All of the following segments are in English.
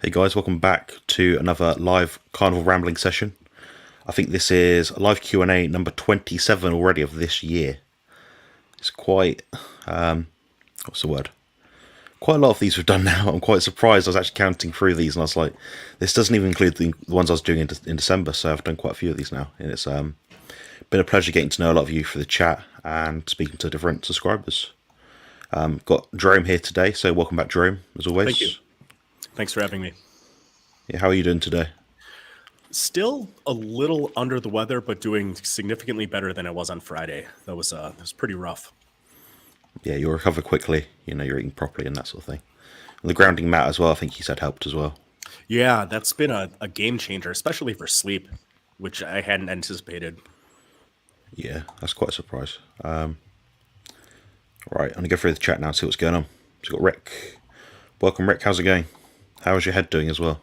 Hey guys, welcome back to another live Carnival Rambling session. I think this is live Q&A number 27 already of this year. It's quite, what's the word? Quite a lot of these we've done now. I'm quite surprised. I was actually counting through these and I was like, this doesn't even include the ones I was doing in December, so I've done quite a few of these now. And it's been a pleasure getting to know a lot of you through the chat and speaking to different subscribers. Got Jerome here today, so welcome back, Jerome, as always. Thank you. Thanks for having me. Yeah, how are you doing today? Still a little under the weather, but doing significantly better than I was on Friday. That was pretty rough. Yeah, you'll recover quickly. You know, you're eating properly and that sort of thing. And the grounding mat as well, I think you said helped as well. Yeah, that's been a game changer, especially for sleep, which I hadn't anticipated. Yeah, that's quite a surprise. Right, I'm going to go through the chat now and see what's going on. So we've got Rick. Welcome, Rick. How's it going? How's your head doing as well?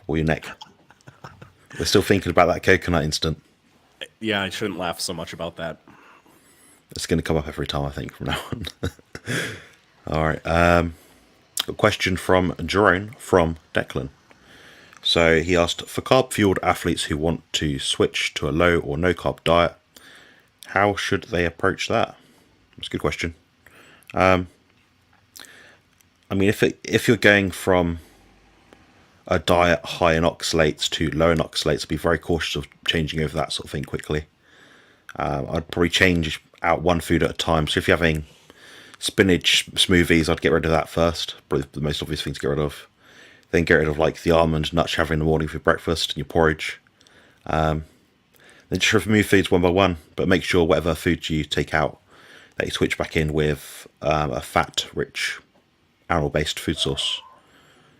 Or your neck? We're still thinking about that coconut incident. Yeah, I shouldn't laugh so much about that. It's going to come up every time, I think, from now on. All right. A question from Jerome from Declan. So he asked, for carb-fueled athletes who want to switch to a low or no-carb diet, how should they approach that? That's a good question. I mean, if you're going from a diet high in oxalates to low in oxalates, be very cautious of changing over that sort of thing quickly. I'd probably change out one food at a time. So if you're having spinach smoothies, I'd get rid of that first. Probably the most obvious thing to get rid of. Then get rid of like the almond nuts you have in the morning for breakfast and your porridge. Then just remove foods one by one, but make sure whatever food you take out, that you switch back in with a fat-rich animal-based food source.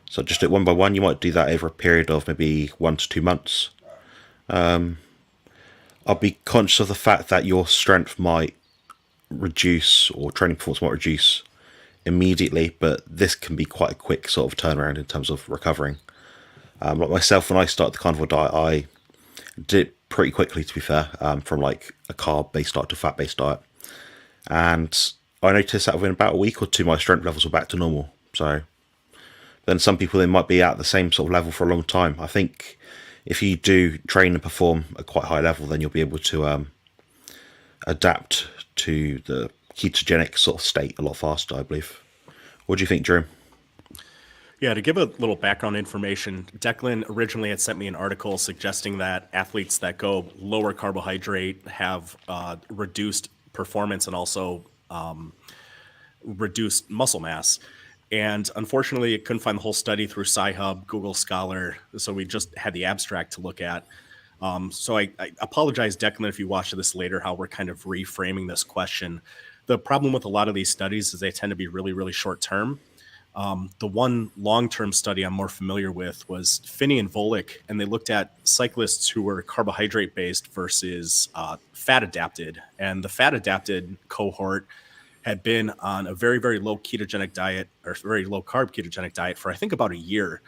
So just do it one by one. You might do that over a period of maybe 1 to 2 months. I'll be conscious of the fact that your strength might reduce or training performance might reduce immediately, but this can be quite a quick sort of turnaround in terms of recovering. Like myself, when I started the carnivore diet, I did it pretty quickly, to be fair, from like a carb-based diet to a fat-based diet. And I noticed that within about a week or two, my strength levels were back to normal. So then some people, they might be at the same sort of level for a long time. I think if you do train and perform at quite high level, then you'll be able to adapt to the ketogenic sort of state a lot faster, I believe. What do you think, Drew? Yeah, to give a little background information, Declan originally had sent me an article suggesting that athletes that go lower carbohydrate have reduced performance and also reduced muscle mass. And unfortunately, I couldn't find the whole study through Sci-Hub, Google Scholar, so we just had the abstract to look at. So I apologize, Declan, if you watch this later, how we're kind of reframing this question. The problem with a lot of these studies is they tend to be really, really short-term. The one long-term study I'm more familiar with was Finney and Volek, and they looked at cyclists who were carbohydrate-based versus fat-adapted. And the fat-adapted cohort had been on a very, very low ketogenic diet or very low carb ketogenic diet for, I think, about a year.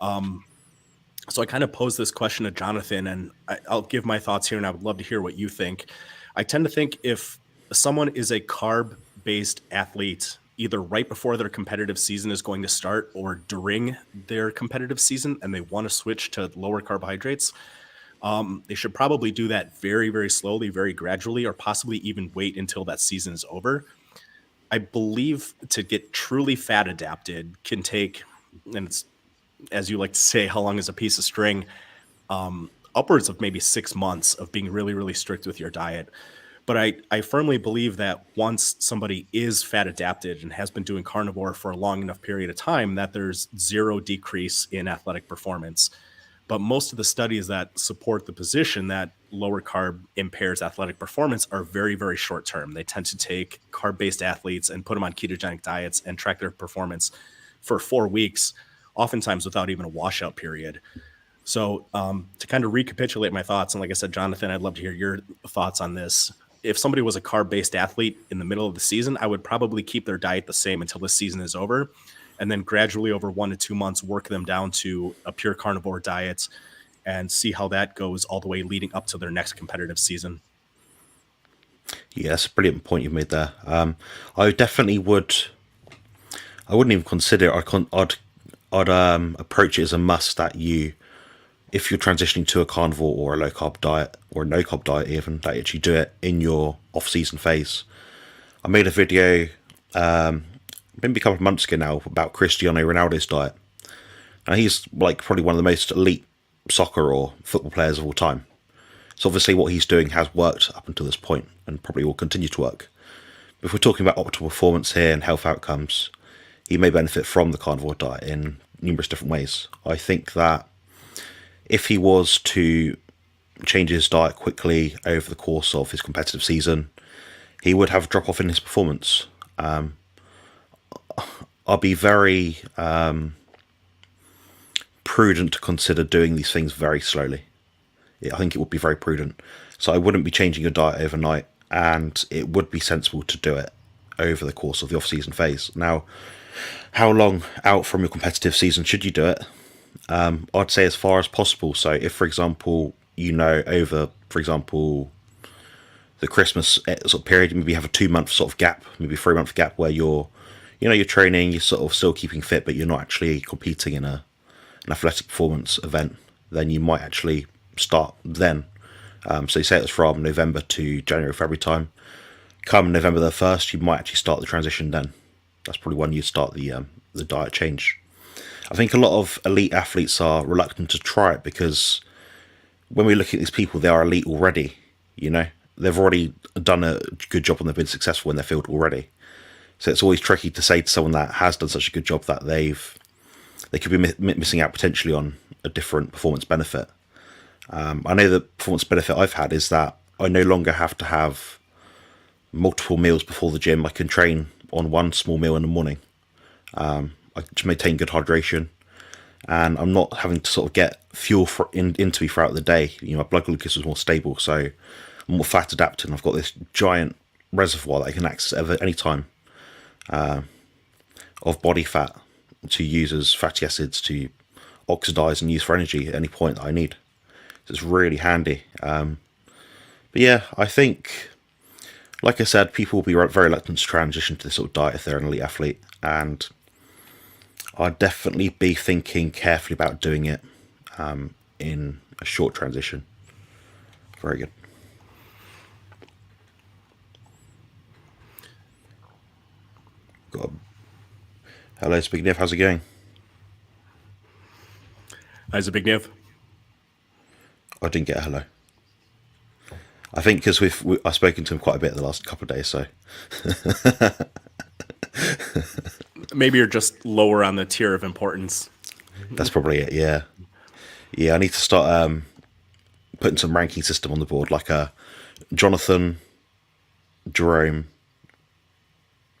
So I kind of posed this question to Jonathan, and I'll give my thoughts here, and I would love to hear what you think. I tend to think if someone is a carb-based athlete, either right before their competitive season is going to start or during their competitive season, and they want to switch to lower carbohydrates, they should probably do that very, very slowly, very gradually, or possibly even wait until that season is over. I believe to get truly fat adapted can take, and it's, as you like to say, how long is a piece of string? Upwards of maybe 6 months of being really, really strict with your diet. But I firmly believe that once somebody is fat adapted and has been doing carnivore for a long enough period of time, that there's zero decrease in athletic performance. But most of the studies that support the position that lower carb impairs athletic performance are very, very short term. They tend to take carb-based athletes and put them on ketogenic diets and track their performance for 4 weeks, oftentimes without even a washout period. So to kind of recapitulate my thoughts, and like I said, Jonathan, I'd love to hear your thoughts on this. If somebody was a carb-based athlete in the middle of the season, I would probably keep their diet the same until the season is over, and then gradually over 1 to 2 months, work them down to a pure carnivore diet and see how that goes all the way leading up to their next competitive season. Yeah, that's a brilliant point you've made there. I definitely would. I wouldn't even consider. I'd approach it as a must that if you're transitioning to a carnivore or a low carb diet or a no carb diet, even that you actually do it in your off season phase. I made a video maybe a couple of months ago now about Cristiano Ronaldo's diet, and he's like probably one of the most elite soccer or football players of all time. So obviously what he's doing has worked up until this point and probably will continue to work. But if we're talking about optimal performance here and health outcomes, he may benefit from the carnivore diet in numerous different ways. I think that if he was to change his diet quickly over the course of his competitive season, he would have a drop off in his performance. I'll be very prudent to consider doing these things very slowly. I think it would be very prudent. So I wouldn't be changing your diet overnight, and it would be sensible to do it over the course of the off-season phase. Now, how long out from your competitive season should you do it? I'd say as far as possible. So if, for example, over, for example, the Christmas sort of period, maybe you have a 2-month sort of gap, maybe a 3-month gap where you're training, you're sort of still keeping fit, but you're not actually competing in an athletic performance event, then you might actually start then. So you say it's from November to January, February time. Come November the 1st, you might actually start the transition then. That's probably when you start the diet change. I think a lot of elite athletes are reluctant to try it because when we look at these people, they are elite already. They've already done a good job and they've been successful in their field already. So it's always tricky to say to someone that has done such a good job that they could be missing out potentially on a different performance benefit. I know the performance benefit I've had is that I no longer have to have multiple meals before the gym. I can train on one small meal in the morning. I just maintain good hydration, and I'm not having to sort of get fuel into me throughout the day. My blood glucose is more stable, so I'm more fat adapted. I've got this giant reservoir that I can access at any time of body fat to use as fatty acids to oxidize and use for energy at any point that I need. So it's really handy. But yeah, I think, like I said, people will be very reluctant to transition to this sort of diet if they're an elite athlete, and I'd definitely be thinking carefully about doing it in a short transition. Very good. Hello, Zbigniew. How's it going? Hi, Zbigniew. I didn't get a hello. I think because I've spoken to him quite a bit the last couple of days, so Maybe you're just lower on the tier of importance. That's probably it. Yeah. I need to start putting some ranking system on the board, like a Jonathan, Jerome,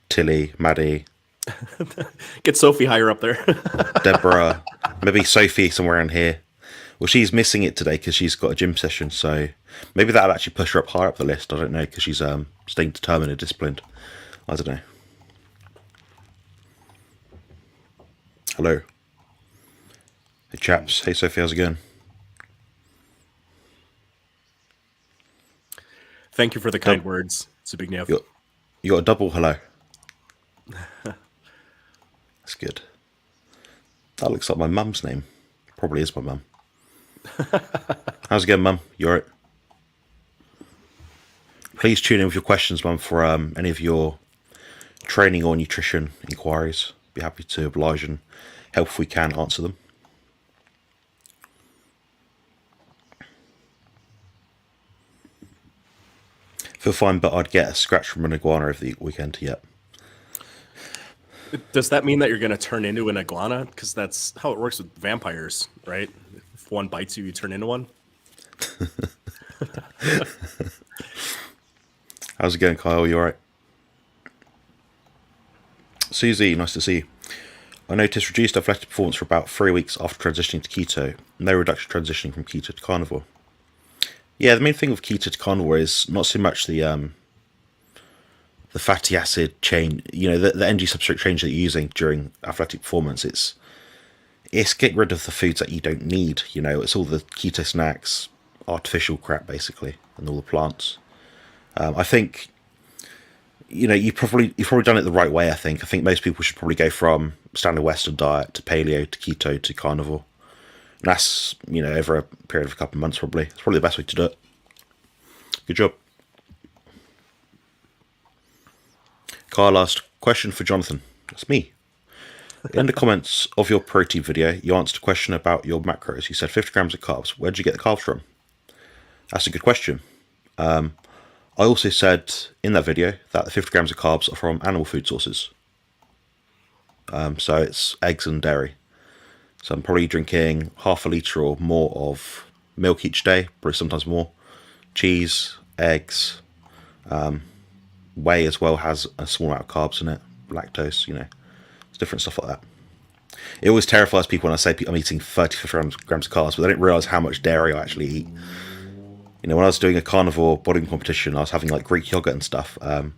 Tilly, Maddie, Get Sophie higher up there. Deborah, maybe Sophie somewhere in here. Well, she's missing it today because she's got a gym session, so maybe that'll actually push her up higher up the list. I don't know, because she's staying determined and disciplined. I don't know. Hello. Hey chaps. Hey Sophie, how's it going? Thank you for the kind words, Zbigniew. You got a double hello. That's good. That looks like my mum's name. Probably is my mum. How's it going, mum? You alright? Please tune in with your questions, mum, for any of your training or nutrition inquiries. Be happy to oblige and help if we can answer them. Feel fine, but I'd get a scratch from an iguana over the weekend. Yep. Does that mean that you're going to turn into an iguana? Because that's how it works with vampires, right? If one bites you, you turn into one. How's it going, Kyle? You alright? Susie, nice to see you. I noticed reduced athletic performance for about 3 weeks after transitioning to keto. No reduction transitioning from keto to carnivore. Yeah, the main thing with keto to carnivore is not so much the fatty acid chain, the energy substrate change that you're using during athletic performance. It's getting rid of the foods that you don't need. It's all the keto snacks, artificial crap basically, and all the plants. I think you've probably done it the right way. I think most people should probably go from standard Western diet to paleo to keto to carnivore. And that's, over a period of a couple of months probably. It's probably the best way to do it. Good job. Carl asked, question for Jonathan. That's me. In the comments of your protein video, you answered a question about your macros. You said 50 grams of carbs. Where did you get the carbs from? That's a good question. I also said in that video that the 50 grams of carbs are from animal food sources. So it's eggs and dairy. So I'm probably drinking half a litre or more of milk each day, probably sometimes more. Cheese, eggs, whey as well has a small amount of carbs in it, lactose, it's different stuff like that. It always terrifies people when I say I'm eating 30 grams of carbs, but they don't realise how much dairy I actually eat. When I was doing a carnivore bodybuilding competition, I was having like Greek yogurt and stuff, and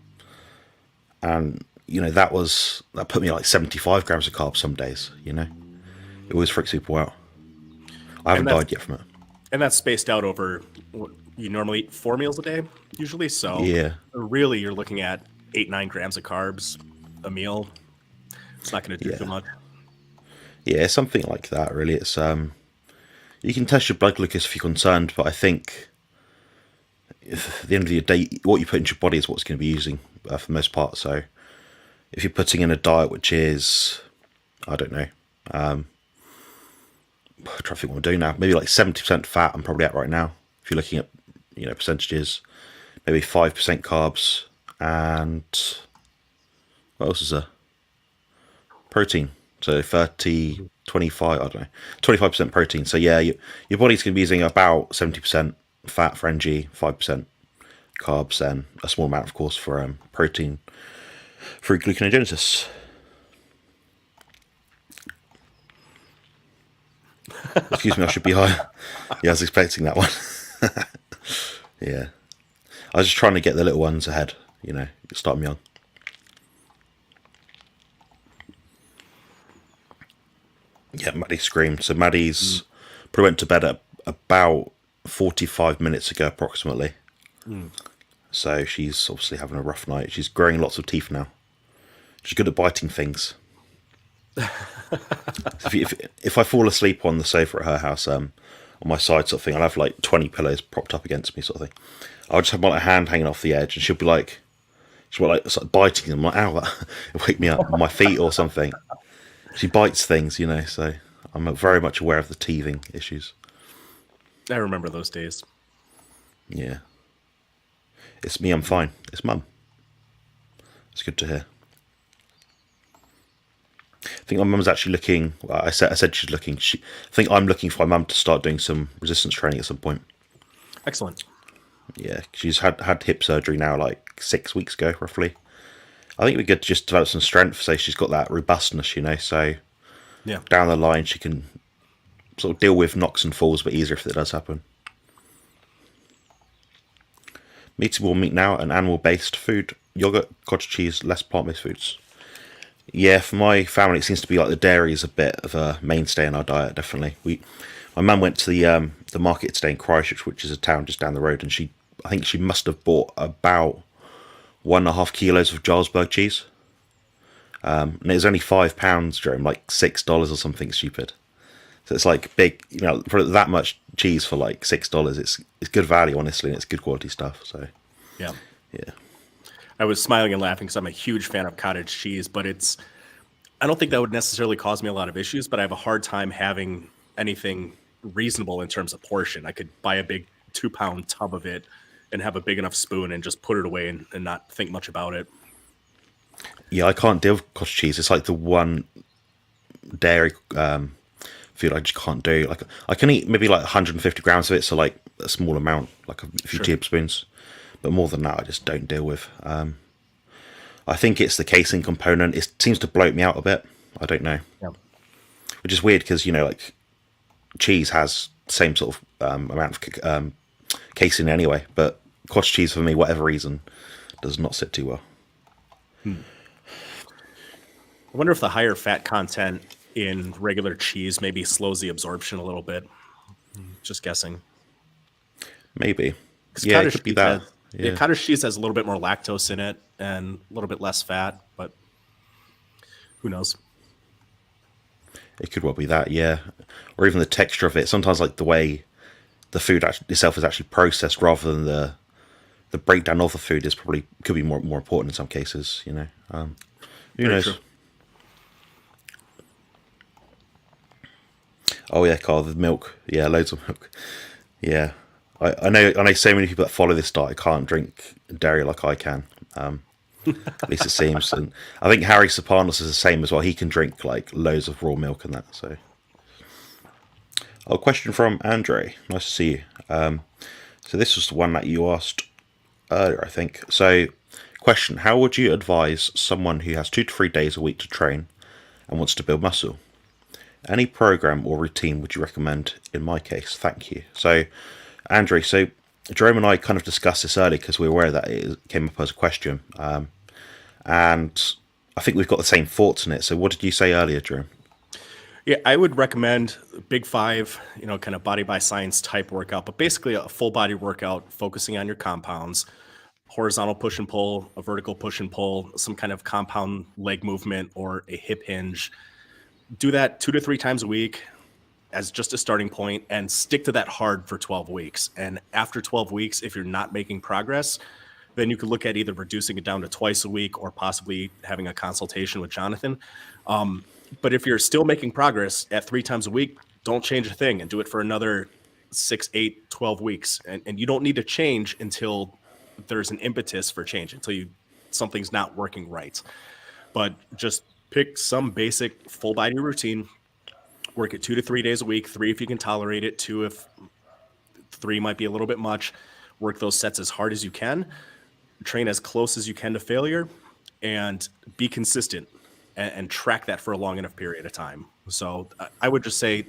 that put me at like 75 grams of carbs some days. It always freaks people out. I haven't died yet from it. And that's spaced out over, you normally eat 4 meals a day, usually. So yeah, really you're looking at 8-9 grams of carbs a meal. It's not going to do too much. Yeah, something like that, really. It's you can test your blood glucose if you're concerned, but I think at the end of the day, what you put into your body is what's going to be using for the most part. So if you're putting in a diet which is, I don't know, I'm trying to think what I'm doing now. Maybe like 70% fat I'm probably at right now. If you're looking at, percentages, maybe 5% carbs, and what else is there? Protein. So 30, 25, I don't know, 25% protein. So yeah, your body's going to be using about 70% fat for energy, 5% carbs, and a small amount, of course, for protein through gluconeogenesis. Excuse me, I should be higher. Yeah, I was expecting that one. Yeah. I was just trying to get the little ones ahead, start them young. Yeah, Maddie screamed. So Maddie's probably went to bed at about 45 minutes ago, approximately. So she's obviously having a rough night. She's growing lots of teeth now. She's good at biting things. So if I fall asleep on the sofa at her house, on my side sort of thing, I'll have like 20 pillows propped up against me sort of thing. I'll just have my hand hanging off the edge, and she'll be like sort of biting them. I'm like, ow, it'll wake me up on my feet or something. She bites things, so I'm very much aware of the teething issues. I remember those days. Yeah. It's me, I'm fine. It's Mum. It's good to hear. I think my mum's actually looking, I said she's looking, I think I'm looking for my mum to start doing some resistance training at some point. Excellent. Yeah, she's had hip surgery now like 6 weeks ago, roughly. I think we could just develop some strength, so she's got that robustness, so yeah, down the line she can sort of deal with knocks and falls, but easier if it does happen. Meat more meat now, and animal-based food, yogurt, cottage cheese, less plant-based foods. Yeah, for my family, it seems to be like the dairy is a bit of a mainstay in our diet, definitely. My mum went to the market today in Christchurch, which is a town just down the road, and I think she must have bought about 1.5 kilos of Jarlsberg cheese. And it was only £5, Jerome, like $6 or something stupid. So it's like big, for that much cheese for like $6, it's good value, honestly, and it's good quality stuff. So yeah. Yeah. I was smiling and laughing because I'm a huge fan of cottage cheese, but I don't think that would necessarily cause me a lot of issues, but I have a hard time having anything reasonable in terms of portion. I could buy a big 2-pound tub of it and have a big enough spoon and just put it away and not think much about it. Yeah, I can't deal with cottage cheese. It's like the one dairy food I just can't do. Like I can eat maybe like 150 grams of it, so like a small amount, like a few tablespoons. But more than that, I just don't deal with. I think it's the casein component. It seems to bloat me out a bit. I don't know. Yeah. Which is weird because, like cheese has the same sort of amount of casein anyway. But cottage cheese, for me, whatever reason, does not sit too well. I wonder if the higher fat content in regular cheese maybe slows the absorption a little bit. Just guessing. Maybe. Yeah, it could be that. Yeah, cottage cheese has a little bit more lactose in it and a little bit less fat, but who knows? It could well be that, yeah, or even the texture of it. Sometimes, like the way the food itself is actually processed, rather than the breakdown of the food, is probably could be more important in some cases. Who Very true. knows? Oh yeah, Carl, the milk. Yeah, loads of milk. Yeah, I know so many people that follow this diet can't drink dairy like I can. At least it seems, and I think Harry Sopanos is the same as well. He can drink like loads of raw milk and that. So, a question from Andre. Nice to see you. So this was the one that you asked earlier, I think. So, question: how would you advise someone who has 2 to 3 days a week to train and wants to build muscle? Any program or routine would you recommend in my case? Thank you. So, Andre, so Jerome and I kind of discussed this earlier because we were aware that it came up as a question. And I think we've got the same thoughts on it. So, what did you say earlier, Jerome? Yeah, I would recommend Big Five, kind of body by science type workout, but basically a full body workout focusing on your compounds, horizontal push and pull, a vertical push and pull, some kind of compound leg movement or a hip hinge. Do that 2 to 3 times a week as just a starting point and stick to that hard for 12 weeks. And after 12 weeks, if you're not making progress, then you could look at either reducing it down to twice a week or possibly having a consultation with Jonathan. But if you're still making progress at 3 times a week, don't change a thing and do it for another 6, 8, 12 weeks. And you don't need to change until there's an impetus for change, until something's not working right. But just pick some basic full body routine, work it 2 to 3 days a week, 3 if you can tolerate it, 2 if 3 might be a little bit much. Work those sets as hard as you can, train as close as you can to failure, and be consistent and track that for a long enough period of time. So I would just say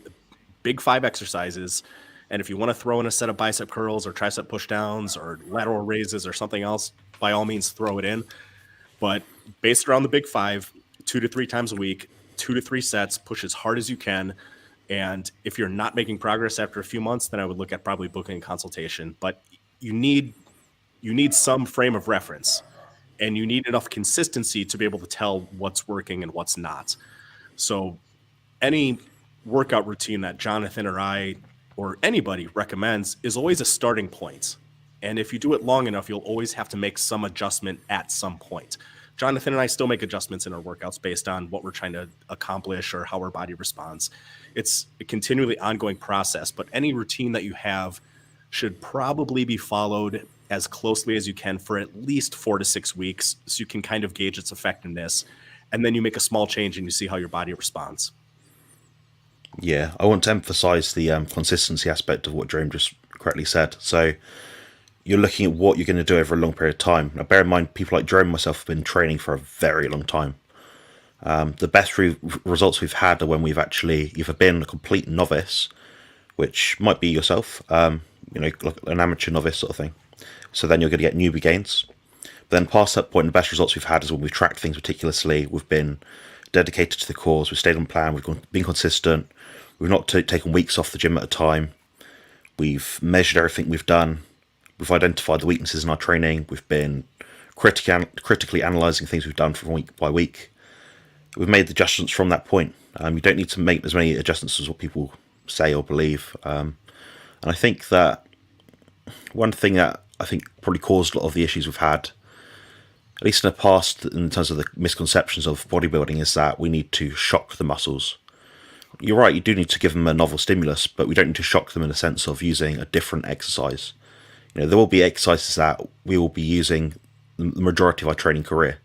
Big Five exercises. And if you want to throw in a set of bicep curls or tricep push downs or lateral raises or something else, by all means, throw it in. But based around the Big Five, 2 to 3 times a week, 2 to 3 sets, push as hard as you can. And if you're not making progress after a few months, then I would look at probably booking a consultation. But you need some frame of reference, and you need enough consistency to be able to tell what's working and what's not. So any workout routine that Jonathan or I or anybody recommends is always a starting point. And if you do it long enough, you'll always have to make some adjustment at some point. Jonathan and I still make adjustments in our workouts based on what we're trying to accomplish or how our body responds. It's a continually ongoing process, but any routine that you have should probably be followed as closely as you can for at least 4 to 6 weeks so you can kind of gauge its effectiveness. And then you make a small change and you see how your body responds. Yeah, I want to emphasize the consistency aspect of what Jerome just correctly said. So, you're looking at what you're going to do over a long period of time. Now, bear in mind, people like Jerome and myself have been training for a very long time. The best results we've had are when we've actually either been a complete novice, which might be yourself, like an amateur novice sort of thing. So then you're going to get newbie gains. But then past that point, the best results we've had is when we've tracked things meticulously, we've been dedicated to the cause, we've stayed on plan, we've been consistent, we've not taken weeks off the gym at a time, we've measured everything we've done, we've identified the weaknesses in our training, we've been critically analysing things we've done from week by week. We've made the adjustments from that point. You don't need to make as many adjustments as what people say or believe. And I think that one thing that I think probably caused a lot of the issues we've had, at least in the past, in terms of the misconceptions of bodybuilding, is that we need to shock the muscles. You're right, you do need to give them a novel stimulus, but we don't need to shock them in the sense of using a different exercise. There will be exercises that we will be using the majority of our training career.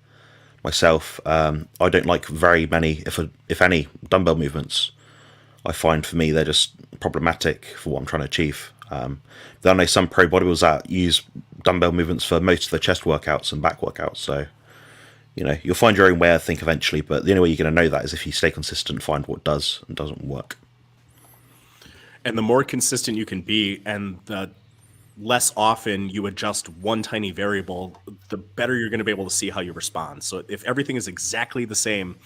Myself, I don't like very many, if any, dumbbell movements. I find for me they're just problematic for what I'm trying to achieve. There are some pro bodybuilders that use dumbbell movements for most of their chest workouts and back workouts. So, you'll find your own way, I think, eventually. But the only way you're going to know that is if you stay consistent and find what does and doesn't work. And the more consistent you can be, and the less often you adjust one tiny variable, the better you're going to be able to see how you respond. So if everything is exactly the same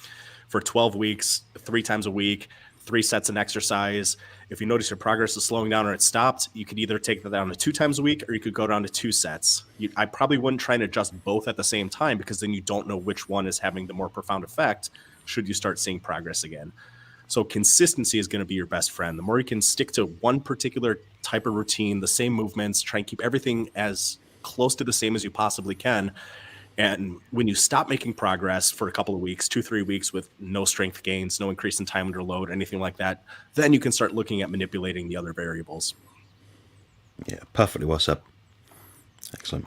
for 12 weeks, 3 times a week, 3 sets an exercise, if you notice your progress is slowing down or it stopped, you could either take that down to 2 times a week or you could go down to 2 sets. I probably wouldn't try and adjust both at the same time, because then you don't know which one is having the more profound effect should you start seeing progress again. So consistency is going to be your best friend. The more you can stick to one particular type of routine, the same movements, try and keep everything as close to the same as you possibly can. And when you stop making progress for a couple of weeks, 2-3 weeks with no strength gains, no increase in time under load, anything like that, then you can start looking at manipulating the other variables. Yeah, perfectly well said. Excellent.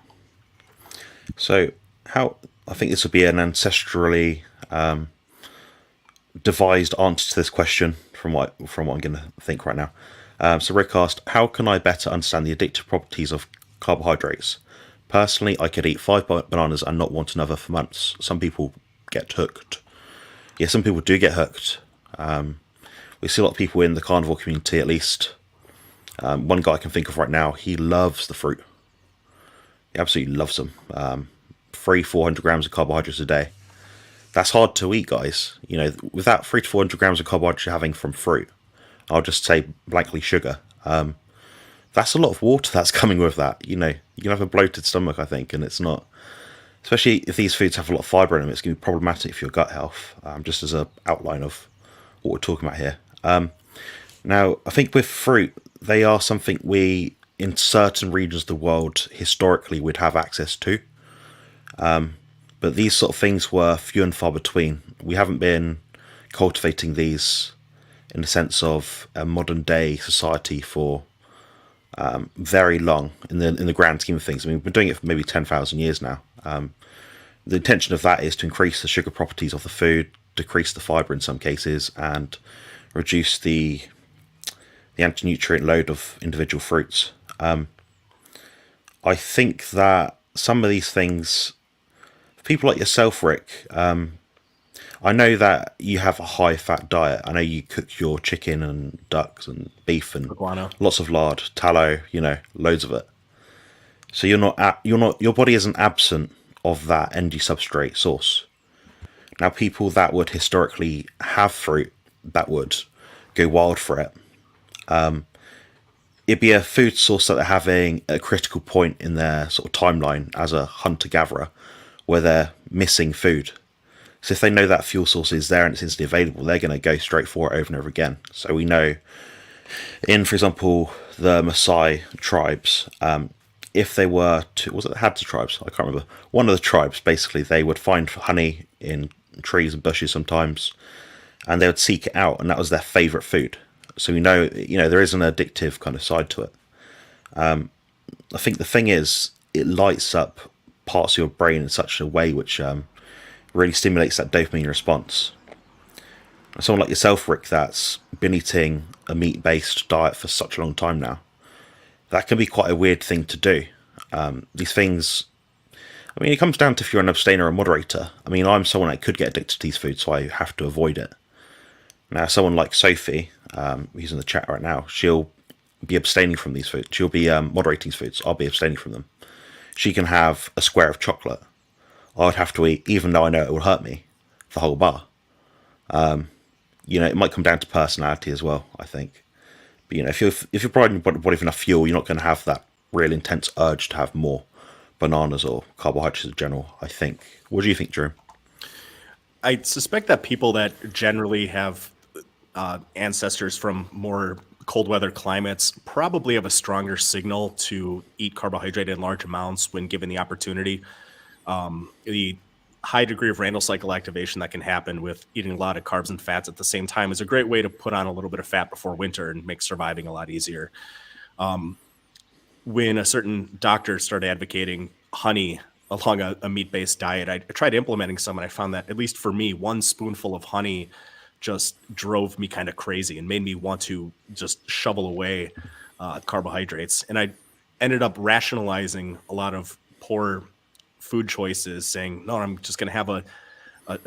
So, I think this would be an ancestrally devised answer to this question from what I'm going to think right now. So Rick asked, how can I better understand the addictive properties of carbohydrates? Personally, I could eat 5 bananas and not want another for months. Some people get hooked. Yeah, some people do get hooked. We see a lot of people in the carnivore community, at least. One guy I can think of right now, he loves the fruit. He absolutely loves them. 300-400 grams of carbohydrates a day. That's hard to eat, guys. You know, with that 300 to 400 grams of carbohydrates you're having from fruit, I'll just say blankly sugar. That's a lot of water that's coming with that. You know, you can have a bloated stomach, I think, and it's not. Especially if these foods have a lot of fibre in them, it's going to be problematic for your gut health. Just as an outline of what we're talking about here. Now, I think with fruit, they are something we, in certain regions of the world, historically would have access to. But these sort of things were few and far between. We haven't been cultivating these in the sense of a modern day society for very long in the grand scheme of things. I mean, we've been doing it for maybe 10,000 years now. The intention of that is to increase the sugar properties of the food, decrease the fibre in some cases, and reduce the anti-nutrient load of individual fruits. I think that some of these things, people like yourself, Rick, I know that you have a high fat diet. I know you cook your chicken and ducks and beef and Iguana. lots of lard, tallow, you know, loads of it. So your body isn't absent of that energy substrate source. Now, people that would historically have fruit, that would go wild for it, it'd be a food source that they're having a critical point in their sort of timeline as a hunter-gatherer where they're missing food. So if they know that fuel source is there and it's instantly available, they're going to go straight for it over and over again. So we know in, for example, the Maasai tribes, if they were to, was it the Hadza tribes? I can't remember. One of the tribes, basically, they would find honey in trees and bushes sometimes, and they would seek it out, and that was their favourite food. So we know, you know, there is an addictive kind of side to it. I think the thing is, it lights up parts of your brain in such a way which really stimulates that dopamine response. Someone like yourself, Rick, that's been eating a meat-based diet for such a long time now, that can be quite a weird thing to do. These things, I mean, it comes down to if you're an abstainer or a moderator. I mean, I'm someone that could get addicted to these foods, so I have to avoid it. Now, someone like Sophie, who's in the chat right now, she'll be abstaining from these foods. She'll be moderating these foods. I'll be abstaining from them. She can have a square of chocolate. I'd have to eat, even though I know it will hurt me, the whole bar. You know, it might come down to personality as well, I think. But, you know, if you're providing your body with enough fuel, you're not going to have that real intense urge to have more bananas or carbohydrates in general, I think. What do you think, Drew? I suspect that people that generally have ancestors from more cold weather climates probably have a stronger signal to eat carbohydrate in large amounts when given the opportunity. The high degree of Randle cycle activation that can happen with eating a lot of carbs and fats at the same time is a great way to put on a little bit of fat before winter and make surviving a lot easier. When a certain doctor started advocating honey along a meat-based diet, I tried implementing some, and I found that, at least for me, one spoonful of honey just drove me kind of crazy and made me want to just shovel away carbohydrates. And I ended up rationalizing a lot of poor food choices, saying, no, I'm just going to have a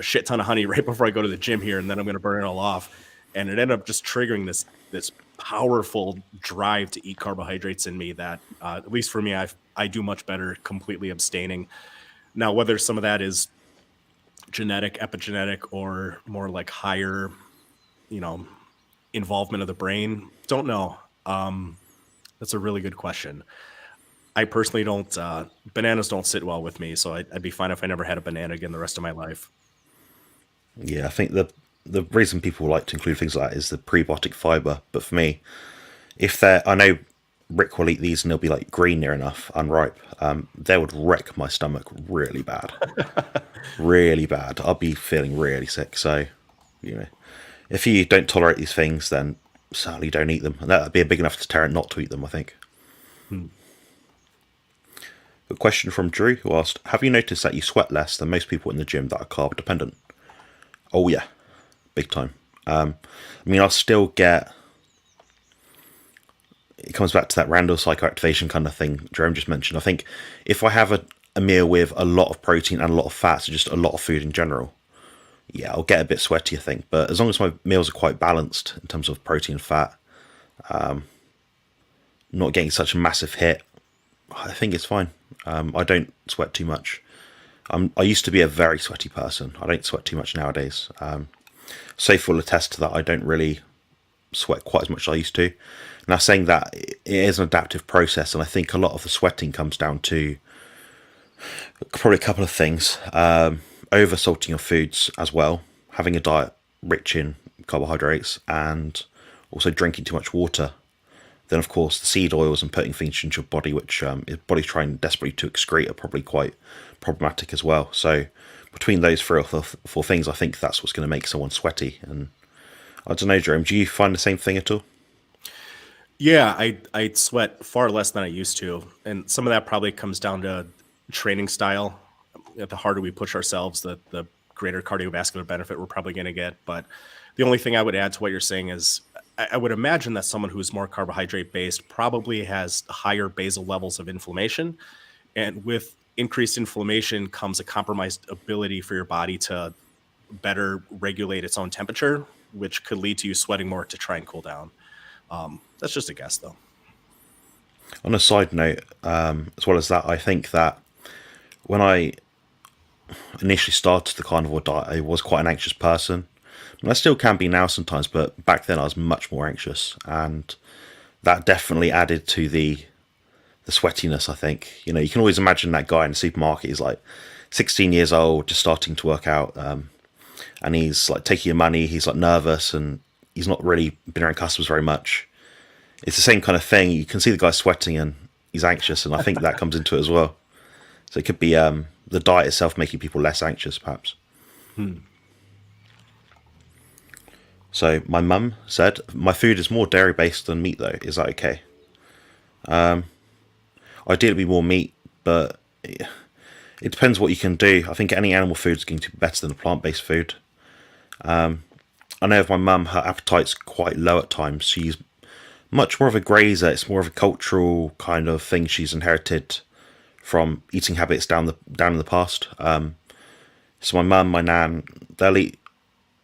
shit ton of honey right before I go to the gym here, and then I'm going to burn it all off. And it ended up just triggering this powerful drive to eat carbohydrates in me that, at least for me, I do much better completely abstaining. Now, whether some of that is genetic, epigenetic, or more like higher, involvement of the brain, don't know. That's a really good question. I personally don't, bananas don't sit well with me, so I'd be fine if I never had a banana again the rest of my life. Yeah, I think the the reason people like to include things like that is the prebiotic fiber. But for me, if they're, I know Rick will eat these and they'll be like green near enough, unripe. They would wreck my stomach really bad, really bad. I'll be feeling really sick. So, you know, if you don't tolerate these things, then sadly don't eat them. And that'd be a big enough deterrent not to eat them, I think. Hmm. A question from Drew who asked, have you noticed that you sweat less than most people in the gym that are carb dependent? Oh yeah, big time. I mean, I'll still get, it comes back to that random psychoactivation kind of thing Jerome just mentioned. I think if I have a meal with a lot of protein and a lot of fats, or just a lot of food in general, yeah, I'll get a bit sweaty, I think. But as long as my meals are quite balanced in terms of protein and fat, not getting such a massive hit, I think it's fine. I don't sweat too much. I used to be a very sweaty person. I don't sweat too much nowadays. Safe will attest to that. I don't really sweat quite as much as I used to. Now, saying that, it is an adaptive process, and I think a lot of the sweating comes down to probably a couple of things. Over salting your foods as well, having a diet rich in carbohydrates, and also drinking too much water. Then, of course, the seed oils and putting things into your body, which your body's trying desperately to excrete, are probably quite problematic as well. So, between those three or four things, I think that's what's going to make someone sweaty. And I don't know, Jerome, do you find the same thing at all? Yeah, I sweat far less than I used to, and some of that probably comes down to training style. The harder we push ourselves, the greater cardiovascular benefit we're probably going to get. But the only thing I would add to what you're saying is I would imagine that someone who's more carbohydrate based probably has higher basal levels of inflammation. And with increased inflammation comes a compromised ability for your body to better regulate its own temperature, which could lead to you sweating more to try and cool down. That's just a guess, though. On a side note, as well as that, I think that when I initially started the carnivore diet, I was quite an anxious person. And I still can be now sometimes, but back then I was much more anxious, and that definitely added to the sweatiness. I think, you know, you can always imagine that guy in the supermarket. He's like 16 years old, just starting to work out, and he's like taking your money. He's like nervous, and he's not really been around customers very much. It's the same kind of thing. You can see the guy sweating and he's anxious, and I think that comes into it as well. So it could be the diet itself making people less anxious, perhaps. Hmm. So my mum said, my food is more dairy based than meat though. Is that okay? Ideally, it'd be more meat, but it depends what you can do. I think any animal food is going to be better than a plant based food. I know of my mum, her appetite's quite low at times. She's much more of a grazer. It's more of a cultural kind of thing she's inherited from eating habits down in the past. So my mum, my nan, they'll eat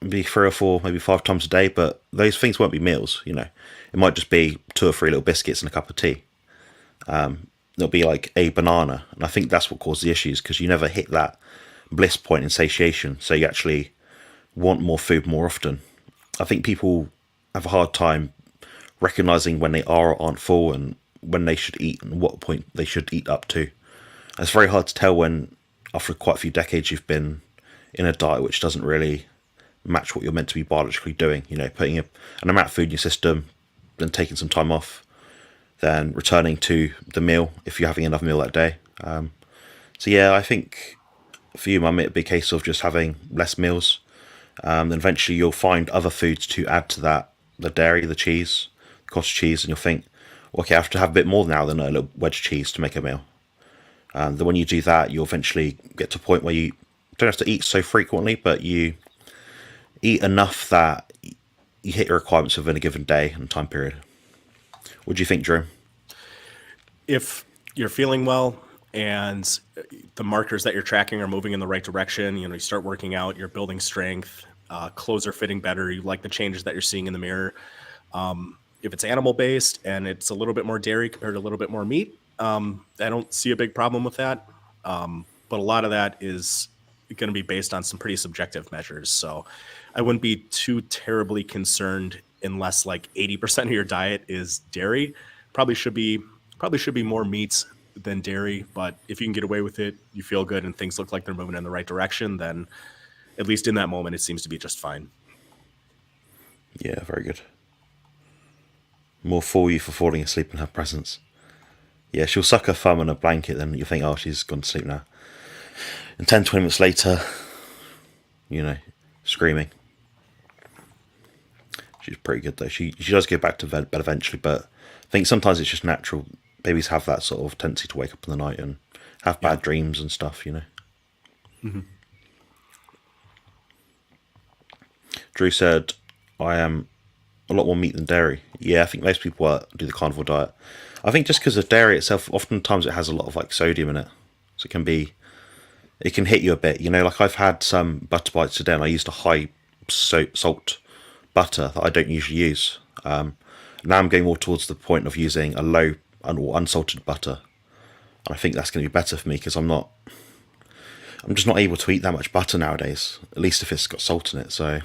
maybe 3 or 4, maybe 5 times a day, but those things won't be meals. You know, it might just be 2 or 3 little biscuits and a cup of tea. There'll be like a banana, and I think that's what caused the issues, because you never hit that bliss point in satiation. So you actually want more food more often. I think people have a hard time recognizing when they are or aren't full, and when they should eat and what point they should eat up to. And it's very hard to tell when, after quite a few decades, you've been in a diet which doesn't really match what you're meant to be biologically doing. You know, putting an amount of food in your system, then taking some time off, then returning to the meal if you're having another meal that day. So yeah, I think for you, Mum, it'd be a case of just having less meals. Then eventually you'll find other foods to add to that, the dairy, the cheese, the cottage cheese, and you'll think, okay, I have to have a bit more now than a little wedge cheese to make a meal. Then when you do that, you'll eventually get to a point where you don't have to eat so frequently, but you eat enough that you hit your requirements within a given day and time period. What do you think, Drew? If you're feeling well and the markers that you're tracking are moving in the right direction, you know, you start working out, you're building strength, clothes are fitting better, you like the changes that you're seeing in the mirror. If it's animal based and it's a little bit more dairy compared to a little bit more meat, I don't see a big problem with that. But a lot of that is going to be based on some pretty subjective measures. So I wouldn't be too terribly concerned unless like 80% of your diet is dairy. Probably should be more meats than dairy, but if you can get away with it, you feel good and things look like they're moving in the right direction, then at least in that moment, it seems to be just fine. Yeah, very good. More for you for falling asleep in her presence. Yeah, she'll suck her thumb on a blanket, then you think, oh, she's gone to sleep now. And 10, 20 minutes later, screaming. She's pretty good though. She does go back to bed eventually, but I think sometimes it's just natural. Babies have that sort of tendency to wake up in the night and have bad dreams and stuff. Mm-hmm. Drew said, I am a lot more meat than dairy. Yeah, I think most people do the carnivore diet. I think just because of dairy itself, oftentimes it has a lot of like sodium in it. So it can hit you a bit. Like I've had some butter bites today and I used a high salt butter that I don't usually use. Now I'm going more towards the point of using a low or unsalted butter. And I think that's going to be better for me because I'm just not able to eat that much butter nowadays, at least if it's got salt in it. So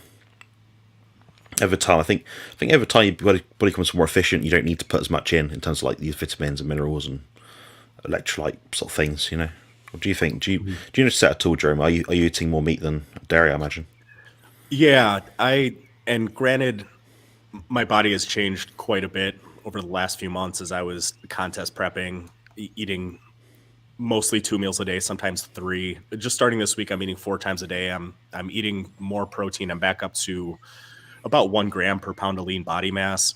over time, I think over time your body becomes more efficient. You don't need to put as much in terms of like these vitamins and minerals and electrolyte sort of things. What do you think? Do you notice that at all, Jerome? Are you eating more meat than dairy? I imagine. Yeah, and granted, my body has changed quite a bit over the last few months as I was contest prepping, eating mostly 2 meals a day, sometimes 3. Just starting this week, I'm eating 4 times a day. I'm eating more protein. I'm back up to about 1 gram per pound of lean body mass,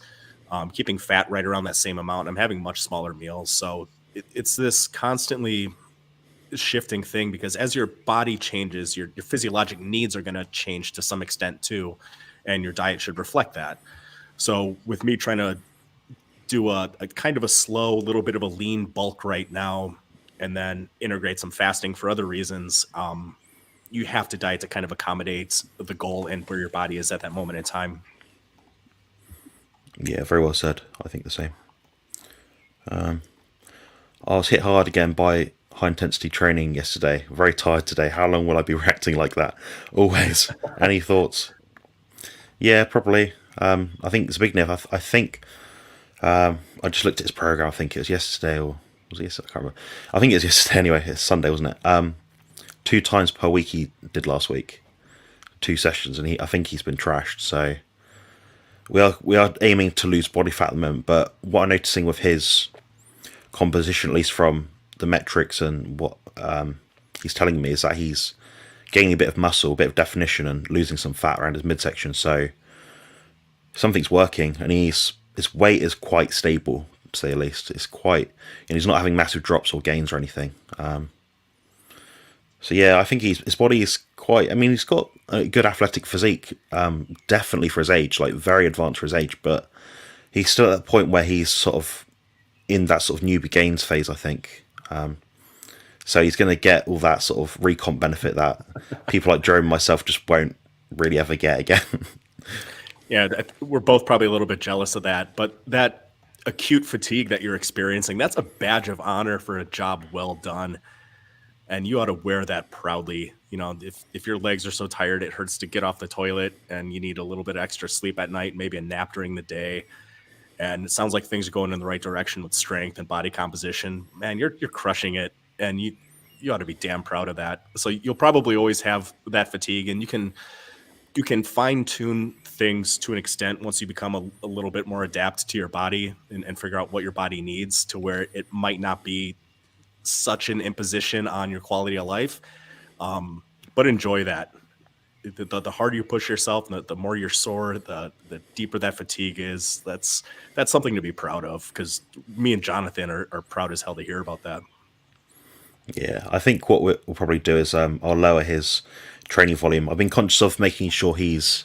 keeping fat right around that same amount. I'm having much smaller meals. So it's this constantly shifting thing because as your body changes, your physiologic needs are going to change to some extent too. And your diet should reflect that. So with me trying to do a kind of a slow, little bit of a lean bulk right now, and then integrate some fasting for other reasons, you have to diet to kind of accommodate the goal and where your body is at that moment in time. Yeah, very well said. I think the same. I was hit hard again by high intensity training yesterday. Very tired today. How long will I be reacting like that? Always. Any thoughts? Yeah, probably. I think Zbigniew, I think I just looked at his program. I think it was yesterday or was it yesterday? I can't remember. I think it was yesterday anyway. It's Sunday, wasn't it? 2 times per week he did last week. 2 sessions, and I think he's been trashed. So we are aiming to lose body fat at the moment. But what I'm noticing with his composition, at least from the metrics and what he's telling me, is that he's gaining a bit of muscle, a bit of definition, and losing some fat around his midsection. So something's working, and his weight is quite stable, to say the least. It's quite, he's not having massive drops or gains or anything. So yeah, I think his body is quite. I mean, he's got a good athletic physique, definitely for his age, like very advanced for his age. But he's still at that point where he's sort of in that sort of newbie gains phase, I think. So he's going to get all that sort of recomp benefit that people like Jerome and myself just won't really ever get again. Yeah, we're both probably a little bit jealous of that, but that acute fatigue that you're experiencing, that's a badge of honor for a job well done. And you ought to wear that proudly. If your legs are so tired, it hurts to get off the toilet and you need a little bit of extra sleep at night, maybe a nap during the day. And it sounds like things are going in the right direction with strength and body composition. Man, you're crushing it. And you ought to be damn proud of that. So you'll probably always have that fatigue, and you can fine tune things to an extent once you become a little bit more adept to your body and figure out what your body needs to where it might not be such an imposition on your quality of life. But enjoy that. The harder you push yourself, the more you're sore, the deeper that fatigue is. That's something to be proud of, because me and Jonathan are proud as hell to hear about that. Yeah, I think what we'll probably do is I'll lower his training volume. I've been conscious of making sure he's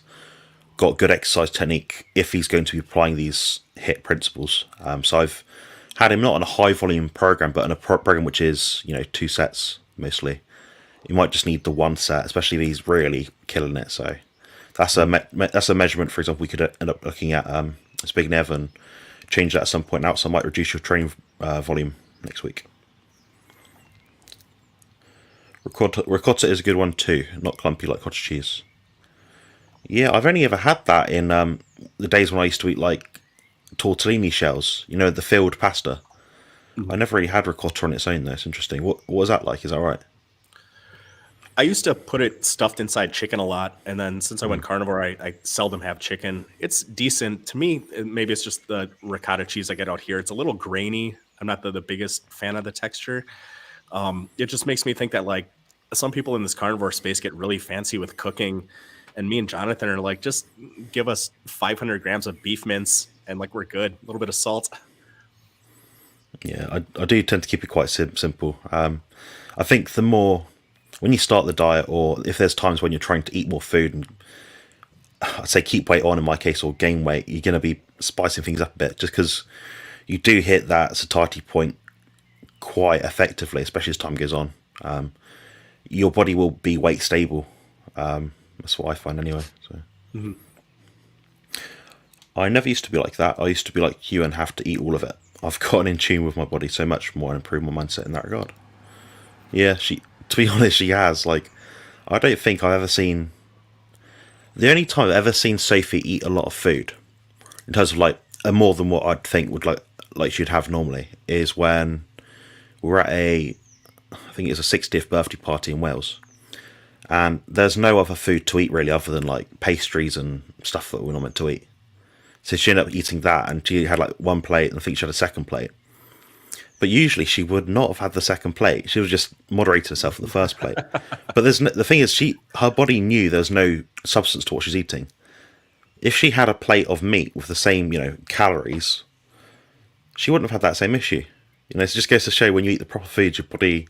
got good exercise technique if he's going to be applying these HIIT principles. So I've had him not on a high volume program, but on a program which is 2 sets mostly. You might just need the 1 set, especially if he's really killing it. So that's a measurement. For example, we could end up looking at Zbigniew and change that at some point out. So I might reduce your training volume next week. Ricotta is a good one too, not clumpy like cottage cheese. Yeah, I've only ever had that in the days when I used to eat like tortellini shells, the filled pasta. I never really had ricotta on its own though. It's interesting. What was that like? Is that right? I used to put it stuffed inside chicken a lot, and then since I went Mm. carnivore, I seldom have chicken. It's decent to me. Maybe it's just the ricotta cheese I get out here. It's a little grainy. I'm not the biggest fan of the texture. It just makes me think that like some people in this carnivore space get really fancy with cooking, and me and Jonathan are like, just give us 500 grams of beef mince, and like we're good. A little bit of salt. Yeah, I do tend to keep it quite simple. I think the more when you start the diet, or if there's times when you're trying to eat more food and I'd say keep weight on in my case or gain weight, you're going to be spicing things up a bit just because you do hit that satiety point quite effectively, especially as time goes on. Your body will be weight stable. That's what I find anyway. So Mhm. I never used to be like that. I used to be like you and have to eat all of it. I've gotten in tune with my body so much more and improved my mindset in that regard. Yeah, to be honest, she has. Like, I don't think I've ever seen. The only time I've ever seen Sophie eat a lot of food, in terms of like more than what I'd think would like she'd have normally, is when we were at I think it was a 60th birthday party in Wales, and there's no other food to eat really other than like pastries and stuff that we're not meant to eat. So she ended up eating that, and she had like one plate, and I think she had a second plate. But usually she would not have had the second plate. She would just moderate herself for the first plate. But the thing is, her body knew there's no substance to what she's eating. If she had a plate of meat with the same calories, she wouldn't have had that same issue. It just goes to show when you eat the proper food, your body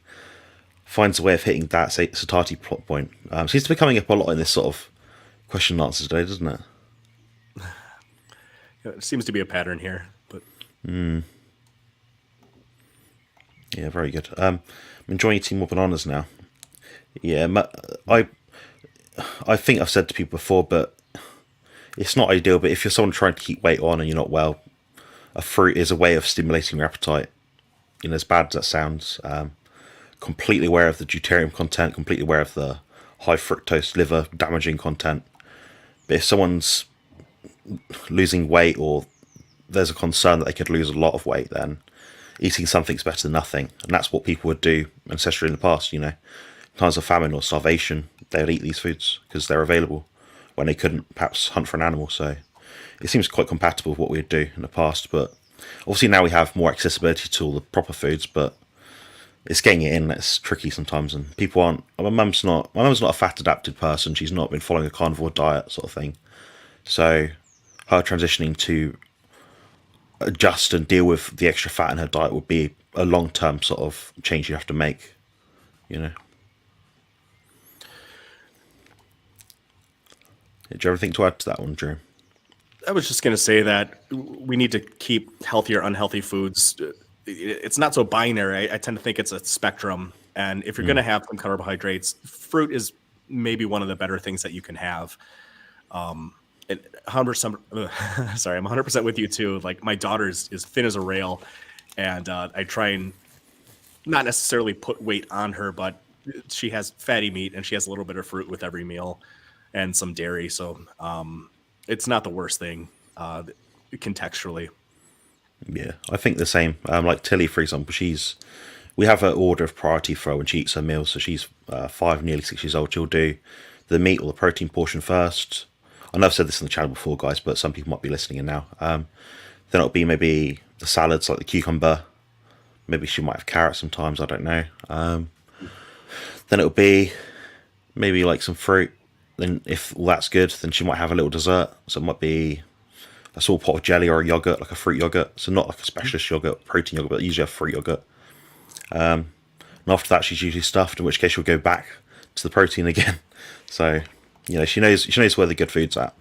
finds a way of hitting that satiety plot point. Seems to be coming up a lot in this sort of question and answers today, doesn't it? Yeah, it seems to be a pattern here, but Yeah, very good. I'm enjoying eating more bananas now. Yeah, I think I've said to people before, but it's not ideal. But if you're someone trying to keep weight on and you're not well, a fruit is a way of stimulating your appetite. As bad as that sounds, completely aware of the deuterium content, completely aware of the high fructose liver damaging content. But if someone's losing weight or there's a concern that they could lose a lot of weight, then eating something's better than nothing. And that's what people would do ancestrally in the past, times of famine or starvation, they would eat these foods because they're available when they couldn't perhaps hunt for an animal. So it seems quite compatible with what we'd do in the past. But obviously now we have more accessibility to all the proper foods, but it's getting it in that's tricky sometimes. And people aren't. My mum's not a fat adapted person. She's not been following a carnivore diet sort of thing. So her transitioning to adjust and deal with the extra fat in her diet would be a long term sort of change you have to make. Do you have anything to add to that one, Drew? I was just going to say that we need to keep healthy or unhealthy foods. It's not so binary. I tend to think it's a spectrum. And if you're going to have some carbohydrates, fruit is maybe one of the better things that you can have. And 100%, sorry, I'm 100% with you too. Like my daughter is thin as a rail, and I try and not necessarily put weight on her, but she has fatty meat and she has a little bit of fruit with every meal and some dairy. So it's not the worst thing contextually. Yeah, I think the same. Like Tilly, for example, we have an order of priority for her when she eats her meals. So she's 5, nearly 6 years old. She'll do the meat or the protein portion first. I know I've said this on the channel before, guys, but some people might be listening in now. Then it'll be maybe the salads, like the cucumber. Maybe she might have carrots sometimes. I don't know. Then it'll be maybe like some fruit. Then if all that's good, then she might have a little dessert. So it might be a small pot of jelly or a yogurt, like a fruit yogurt. So not like a specialist yogurt, protein yogurt, but usually a fruit yogurt. And after that, she's usually stuffed, in which case she'll go back to the protein again. So, she knows where the good food's at.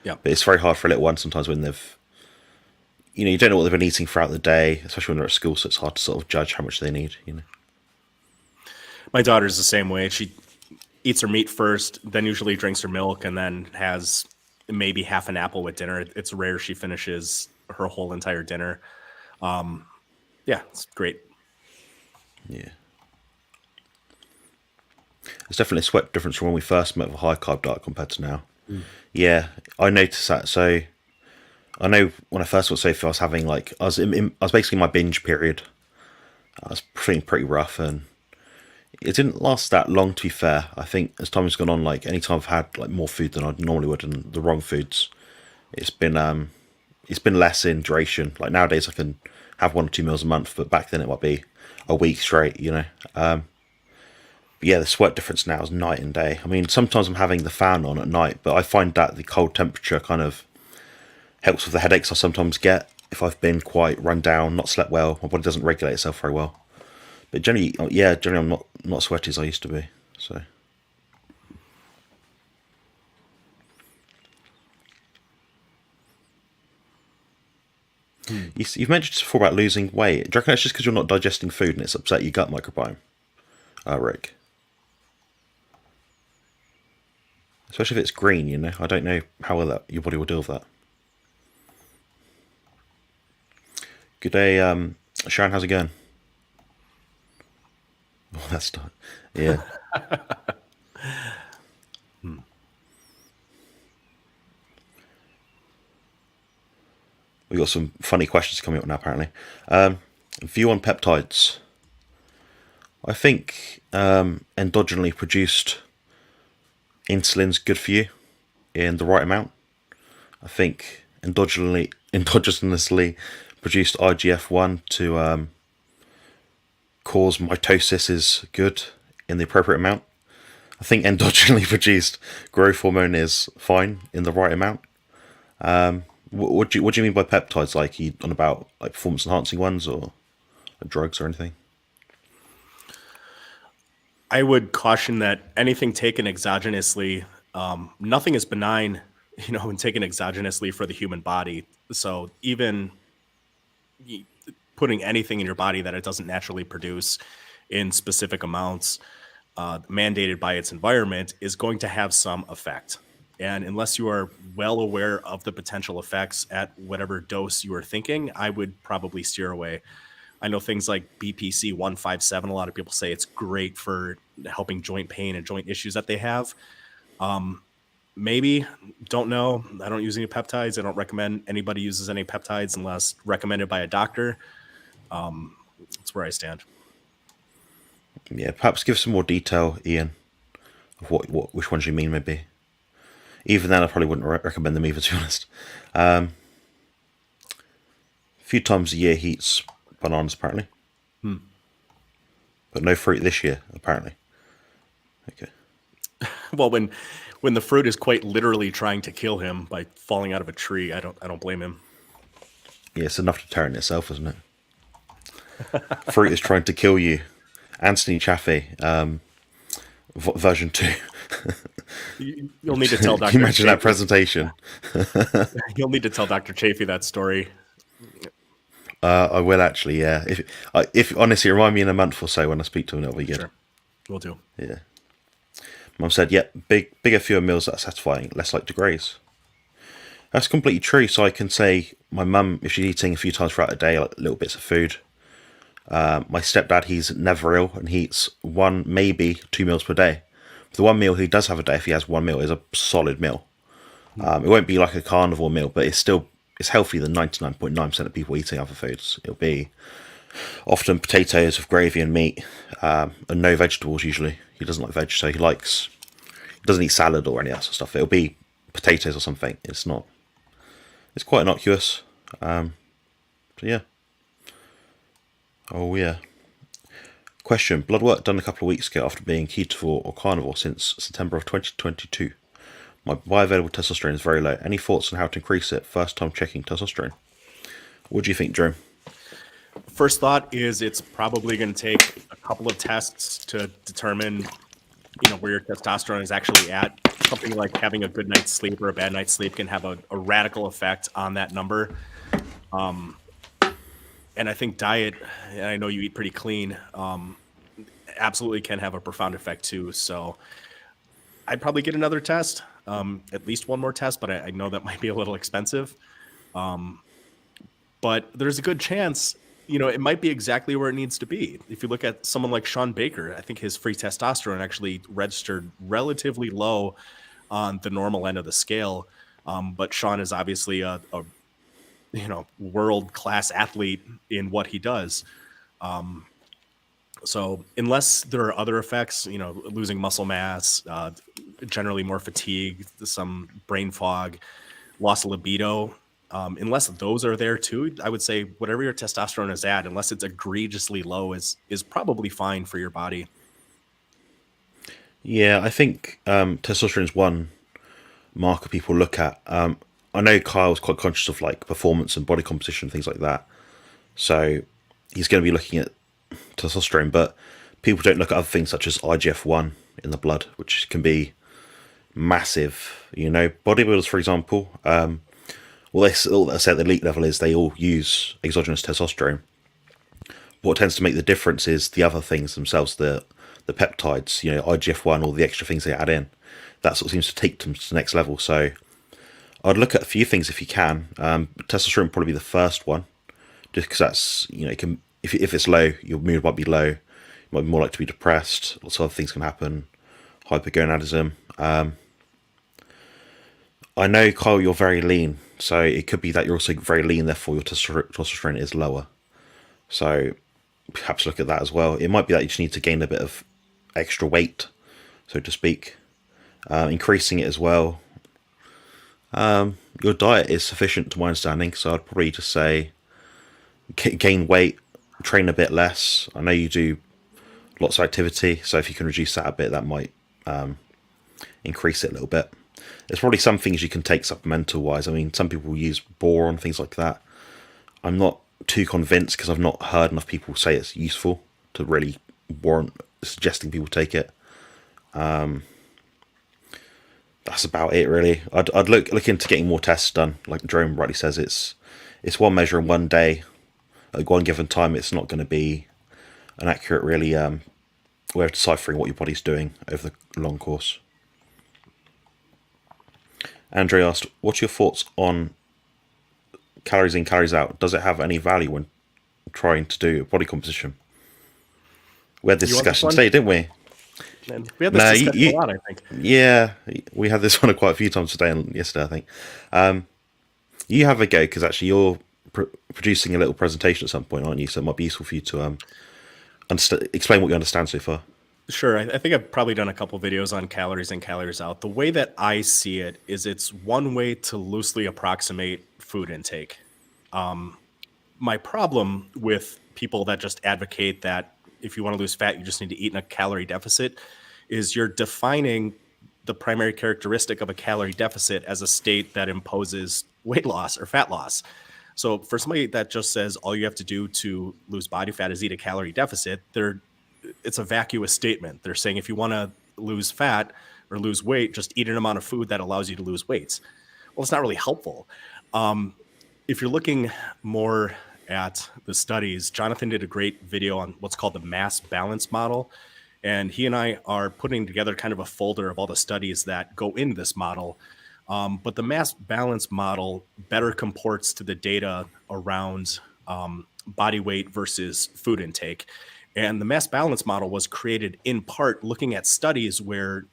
Yeah. But it's very hard for a little one sometimes when they've, you don't know what they've been eating throughout the day, especially when they're at school. So it's hard to sort of judge how much they need. My daughter's the same way. She eats her meat first, then usually drinks her milk, and then has maybe half an apple with dinner. It's rare she finishes her whole entire dinner. Yeah, it's great. Yeah. There's definitely a sweat difference from when we first met with a high carb diet compared to now. Yeah, I noticed that. So I know when I first got Sophie, I was having I was basically in my binge period. I was feeling pretty rough, and It didn't last that long, to be fair. I think as time has gone on, like anytime I've had like more food than I normally would and the wrong foods, it's been less in duration. Like nowadays I can have 1 or 2 meals a month, but back then it might be a week straight, you know. But yeah, the sweat difference now is night and day. I mean, sometimes I'm having the fan on at night, but I find that the cold temperature kind of helps with the headaches I sometimes get if I've been quite run down, not slept well. My body doesn't regulate itself very well. But generally, yeah, generally I'm not sweaty as I used to be. So you've mentioned before about losing weight. Do you reckon that's just because you're not digesting food and it's upset your gut microbiome, Rick? Especially if it's green, you know. I don't know how well that your body will deal with that. Good day, Sharon. How's it going? Oh, that's not. Yeah. We've got some funny questions coming up now, apparently. View on peptides. I think endogenally produced insulin's good for you in the right amount. I think endogenously produced IGF-1 to cause mitosis is good in the appropriate amount. I think endogenally produced growth hormone is fine in the right amount. What do you mean by peptides? Like you on about like performance enhancing ones or drugs or anything? I would caution that anything taken exogenously, nothing is benign, when taken exogenously for the human body. So even putting anything in your body that it doesn't naturally produce in specific amounts, mandated by its environment, is going to have some effect. And unless you are well aware of the potential effects at whatever dose you are thinking, I would probably steer away. I know things like BPC 157, a lot of people say it's great for helping joint pain and joint issues that they have. Maybe, don't know. I don't use any peptides. I don't recommend anybody uses any peptides unless recommended by a doctor. That's where I stand. Yeah, perhaps give some more detail, Ian, of which ones you mean. Maybe even then, I probably wouldn't recommend them either. To be honest, a few times a year he eats bananas apparently, but no fruit this year apparently. Okay. Well, when the fruit is quite literally trying to kill him by falling out of a tree, I don't blame him. Yeah, it's enough to tear in itself, isn't it? Fruit is trying to kill you. Anthony Chaffee, version 2. You'll need to tell Dr. Can you imagine that presentation? You'll need to tell Dr. Chaffee that story. I will actually, yeah. If honestly, remind me in a month or so when I speak to him, it'll be good. Sure. Will do. Yeah. Mum said, "Yep, bigger, fewer meals that are satisfying, less like to graze." That's completely true. So I can say my mum, if she's eating a few times throughout the day, like little bits of food. My stepdad, he's never ill and he eats 1, maybe 2 meals per day. The one meal he does have a day, if he has one meal, is a solid meal. It won't be like a carnivore meal, but it's healthier than 99.9% of people eating other foods. It'll be often potatoes with gravy and meat, and no vegetables usually. He doesn't like veg, so he doesn't eat salad or any of that sort of stuff. It'll be potatoes or something. It's quite innocuous. So yeah. Oh yeah. Question: blood work done a couple of weeks ago after being ketovore or carnivore since September of 2022. My bioavailable testosterone is very low. Any thoughts on how to increase it? First time checking testosterone. What do you think, Drew? First thought is it's probably going to take a couple of tests to determine, where your testosterone is actually at. Something like having a good night's sleep or a bad night's sleep can have a radical effect on that number. And I think diet, and I know you eat pretty clean, absolutely can have a profound effect too. So I'd probably get another test, at least one more test, but I know that might be a little expensive. But there's a good chance, it might be exactly where it needs to be. If you look at someone like Sean Baker, I think his free testosterone actually registered relatively low on the normal end of the scale. But Sean is obviously a world-class athlete in what he does. So unless there are other effects, losing muscle mass, generally more fatigue, some brain fog, loss of libido, unless those are there too, I would say whatever your testosterone is at, unless it's egregiously low, is probably fine for your body. Yeah, I think testosterone is one marker people look at. I know Kyle's quite conscious of like performance and body composition, things like that. So he's going to be looking at testosterone, but people don't look at other things such as IGF-1 in the blood, which can be massive. Bodybuilders, for example, all they say at the elite level is they all use exogenous testosterone. What tends to make the difference is the other things themselves, the peptides, IGF-1, all the extra things they add in. That sort of seems to take them to the next level. So I'd look at a few things if you can. Testosterone would probably be the first one, just because that's, it can, if it's low, your mood might be low, you might be more likely to be depressed, lots of other things can happen, hypergonadism. I know, Kyle, you're very lean, so it could be that you're also very lean, therefore your testosterone is lower. So perhaps look at that as well. It might be that you just need to gain a bit of extra weight, so to speak, increasing it as well. Your diet is sufficient to my understanding, so I'd probably just say gain weight, train a bit less. I know you do lots of activity, so if you can reduce that a bit, that might increase it a little bit. There's probably some things you can take supplemental wise. I mean, some people use boron, things like that. I'm not too convinced because I've not heard enough people say it's useful to really warrant suggesting people take it. That's about it, really. I'd look into getting more tests done. Like Jerome rightly says, it's one measure in one day. At one given time, it's not going to be an accurate, really, way of deciphering what your body's doing over the long course. Andre asked, what's your thoughts on calories in, calories out? Does it have any value when trying to do body composition? We had this discussion today, didn't we? And we had this discussion a lot, I think. Yeah, we had this one quite a few times today and yesterday, I think. You have a go, because actually you're producing a little presentation at some point, aren't you? So it might be useful for you to explain what you understand so far. Sure. I think I've probably done a couple videos on calories in, calories out. The way that I see it is it's one way to loosely approximate food intake. My problem with people that just advocate that if you want to lose fat, you just need to eat in a calorie deficit is you're defining the primary characteristic of a calorie deficit as a state that imposes weight loss or fat loss. So for somebody that just says all you have to do to lose body fat is eat a calorie deficit, it's a vacuous statement. They're saying if you want to lose fat or lose weight, just eat an amount of food that allows you to lose weight. Well, it's not really helpful. If you're looking more at the studies, Jonathan did a great video on what's called the mass balance model. And he and I are putting together kind of a folder of all the studies that go into this model. But the mass balance model better comports to the data around body weight versus food intake. And the mass balance model was created in part looking at studies where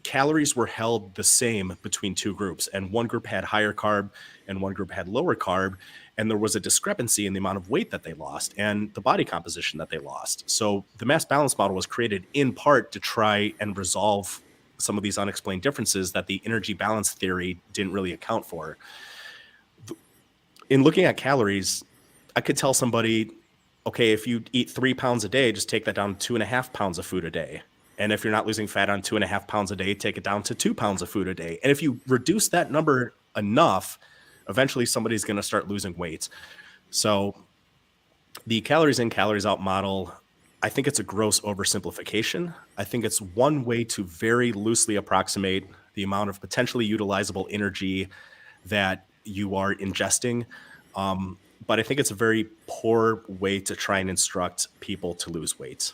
calories were held the same between two groups, and one group had higher carb and one group had lower carb. And there was a discrepancy in the amount of weight that they lost and the body composition that they lost. So the mass balance model was created in part to try and resolve some of these unexplained differences that the energy balance theory didn't really account for. In looking at calories, I could tell somebody, okay, if you eat 3 pounds a day, just take that down to 2.5 pounds of food a day. And if you're not losing fat on 2.5 pounds a day, take it down to 2 pounds of food a day. And if you reduce that number enough, eventually somebody's going to start losing weight. So the calories in, calories out model, I think it's a gross oversimplification. I think it's one way to very loosely approximate the amount of potentially utilizable energy that you are ingesting. But I think it's a very poor way to try and instruct people to lose weight.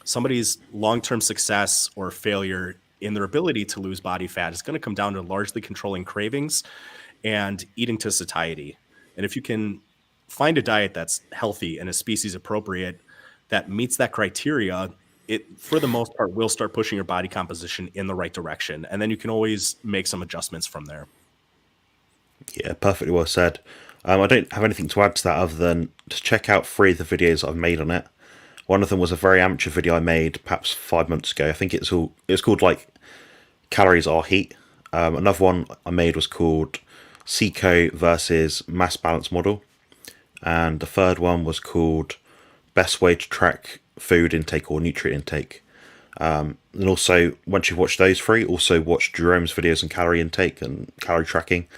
Somebody's long-term success or failure in their ability to lose body fat is going to come down to largely controlling cravings and eating to satiety. And if you can find a diet that's healthy and is species appropriate that meets that criteria, it, for the most part, will start pushing your body composition in the right direction. And then you can always make some adjustments from there. Yeah, perfectly well said. I don't have anything to add to that other than to check out 3 of the videos I've made on it. One of them was a very amateur video I made perhaps 5 months ago. I think it's called like Calories Are Heat. Another one I made was called Seco versus Mass Balance Model. And the third one was called Best Way to Track Food Intake or Nutrient Intake. And also, once you've watched those three, also watch Jerome's videos on calorie intake and calorie tracking.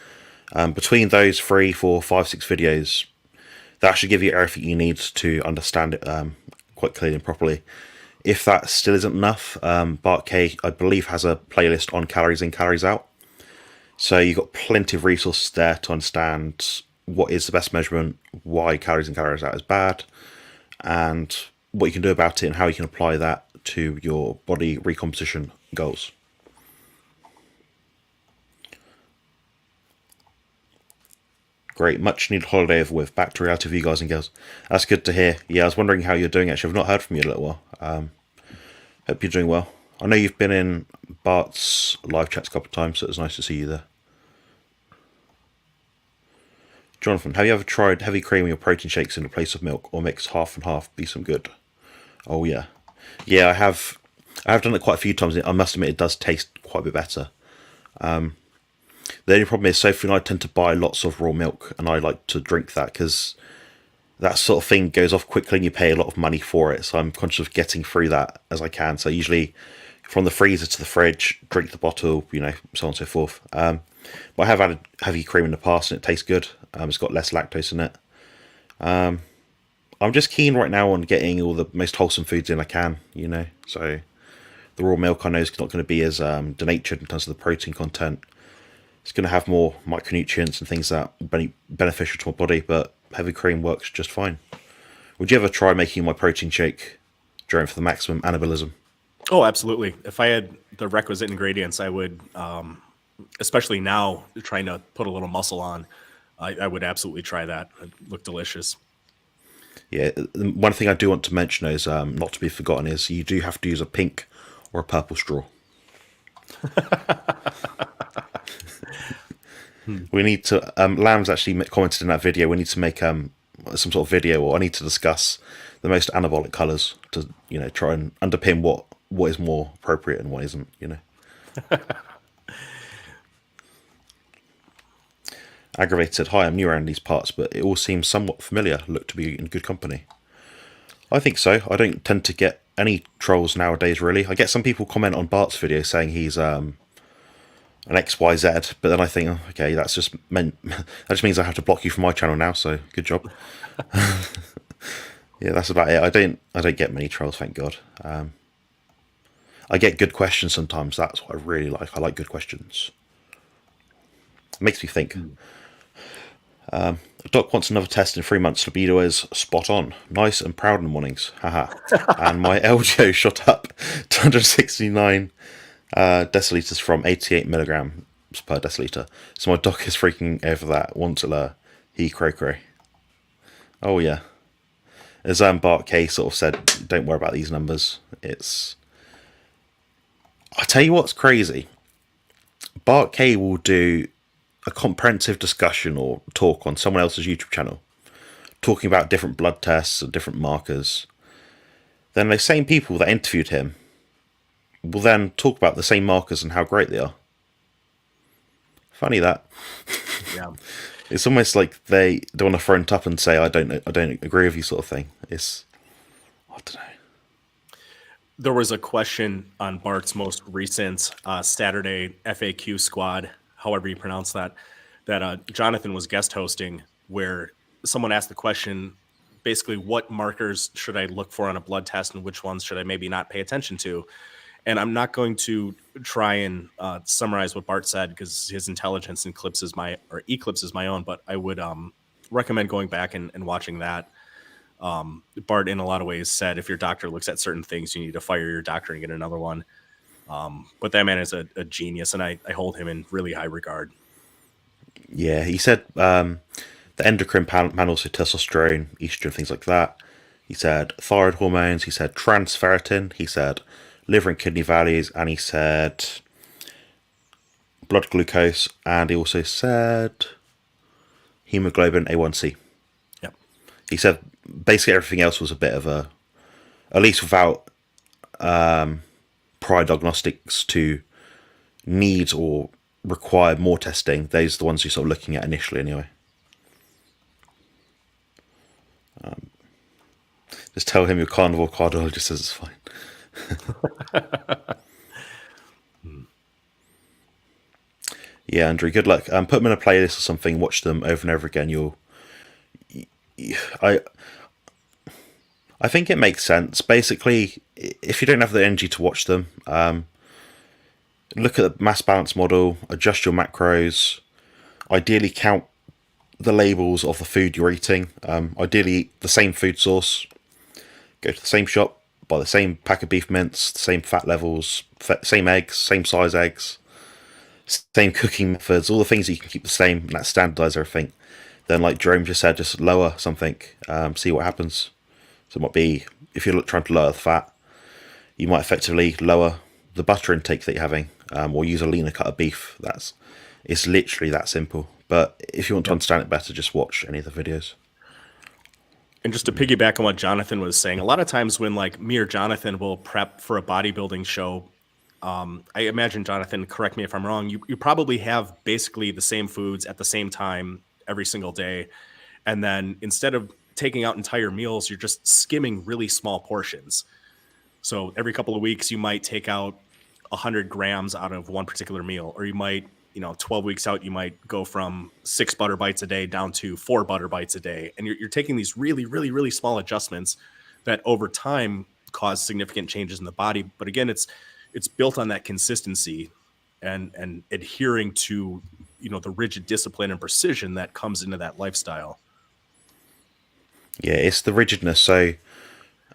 Between those 3, 4, 5, 6 videos, that should give you everything you need to understand it quite clearly and properly. If that still isn't enough, Bart K, I believe, has a playlist on calories in, calories out. So you've got plenty of resources there to understand what is the best measurement, why calories in, calories out is bad, and what you can do about it and how you can apply that to your body recomposition goals. Great, much needed holiday over with. Back to reality for you guys and girls. That's good to hear. Yeah, I was wondering how you're doing actually. I've not heard from you in a little while. Hope you're doing well. I know you've been in Bart's live chats a couple of times, so it was nice to see you there. Jonathan, have you ever tried heavy cream in your protein shakes in place of milk, or mix half and half? Be some good. Oh yeah, yeah. I have done it quite a few times. I must admit, it does taste quite a bit better. The only problem is, Sophie and I tend to buy lots of raw milk, and I like to drink that because that sort of thing goes off quickly and you pay a lot of money for it. So I'm conscious of getting through that as I can. So usually from the freezer to the fridge, drink the bottle, so on and so forth. But I have added heavy cream in the past and it tastes good. It's got less lactose in it. I'm just keen right now on getting all the most wholesome foods in I can, So the raw milk I know is not going to be as denatured in terms of the protein content. It's going to have more micronutrients and things that are beneficial to my body, but heavy cream works just fine. Would you ever try making my protein shake, Jerome, for the maximum anabolism? Oh, absolutely. If I had the requisite ingredients, I would, especially now, trying to put a little muscle on, I would absolutely try that. It'd look delicious. Yeah, one thing I do want to mention is, not to be forgotten, is you do have to use a pink or a purple straw. We need to. Lambs actually commented in that video. We need to make some sort of video, or I need to discuss the most anabolic colours to try and underpin what is more appropriate and what isn't. Aggravated. Hi, I'm new around these parts, but it all seems somewhat familiar. Look to be in good company. I think so. I don't tend to get any trolls nowadays. Really, I get some people comment on Bart's video saying he's an XYZ, but then I think, okay, that just means I have to block you from my channel now. So good job. Yeah, that's about it. I don't get many trolls, thank God. I get good questions sometimes. That's what I really like. I like good questions. It makes me think. Doc wants another test in 3 months. Libido is spot on. Nice and proud in the mornings. Haha. And my LGO shot up to 169 deciliters from 88 milligrams per deciliter. So my doc is freaking over that. Wantler, he cray cray. Oh yeah. As Bart K sort of said, don't worry about these numbers. I tell you what's crazy. Bart K will do a comprehensive discussion or talk on someone else's YouTube channel, talking about different blood tests and different markers. Then the same people that interviewed him will then talk about the same markers and how great they are. Funny that. Yeah. It's almost like they don't want to front up and say I don't agree with you, sort of thing. I don't know. There was a question on Bart's most recent Saturday FAQ squad, however you pronounce that Jonathan was guest hosting, where someone asked the question, basically, what markers should I look for on a blood test and which ones should I maybe not pay attention to? And I'm not going to try and summarize what Bart said because his intelligence eclipses my own, but I would recommend going back and watching that. Bart, in a lot of ways, said if your doctor looks at certain things, you need to fire your doctor and get another one. But that man is a genius, and I hold him in really high regard. Yeah, he said the endocrine panel, so testosterone, estrogen, things like that. He said thyroid hormones. He said transferritin. He said liver and kidney values, and he said blood glucose, and he also said hemoglobin A1C. Yep. He said basically everything else was a bit of a at least without prior diagnostics to need or require more testing, those are the ones you're sort of looking at initially anyway. Just tell him your carnivore cardiologist says it's fine. Yeah, Andrew, good luck. Put them in a playlist or something, watch them over and over again. I think it makes sense. Basically, if you don't have the energy to watch them, look at the mass balance model, adjust your macros, ideally count the labels of the food you're eating. Ideally eat the same food source, go to the same shop, buy the same pack of beef mince, the same fat levels, same eggs, same size eggs, same cooking methods, all the things that you can keep the same, and that standardize everything. Then, like Jerome just said, just lower something, see what happens. So it might be, if you're trying to lower the fat, you might effectively lower the butter intake that you're having, or use a leaner cut of beef. It's literally that simple. But if you want to understand it better, just watch any of the videos. And just to piggyback on what Jonathan was saying, a lot of times when like me or Jonathan will prep for a bodybuilding show, I imagine, Jonathan, correct me if I'm wrong, you probably have basically the same foods at the same time every single day. And then instead of taking out entire meals, you're just skimming really small portions. So every couple of weeks, you might take out 100 grams out of one particular meal, or you might, 12 weeks out, you might go from 6 butter bites a day down to 4 butter bites a day. And you're taking these really, really, really small adjustments that over time cause significant changes in the body. But again, it's built on that consistency and adhering to, the rigid discipline and precision that comes into that lifestyle. Yeah, it's the rigidness. So,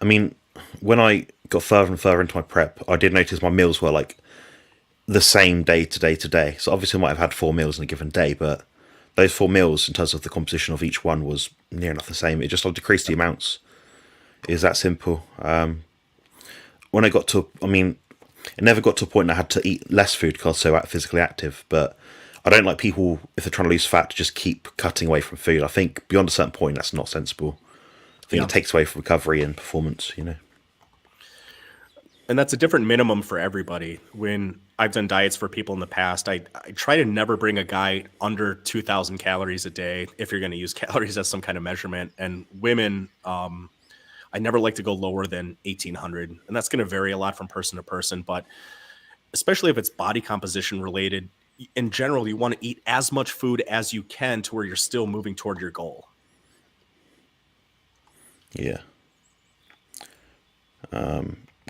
I mean, when I got further and further into my prep, I did notice my meals were like the same day to day to day. So obviously I might have had 4 meals in a given day, but those 4 meals in terms of the composition of each one was near enough the same. It just like decreased the amounts. It was that simple. When I got to, it never got to a point I had to eat less food because I was so physically active, but I don't like people, if they're trying to lose fat, to just keep cutting away from food. I think beyond a certain point, that's not sensible. I think it takes away from recovery and performance, And that's a different minimum for everybody. When I've done diets for people in the past, I try to never bring a guy under 2,000 calories a day if you're going to use calories as some kind of measurement. And women, I never like to go lower than 1,800. And that's going to vary a lot from person to person. But especially if it's body composition related, in general, you want to eat as much food as you can to where you're still moving toward your goal. Yeah.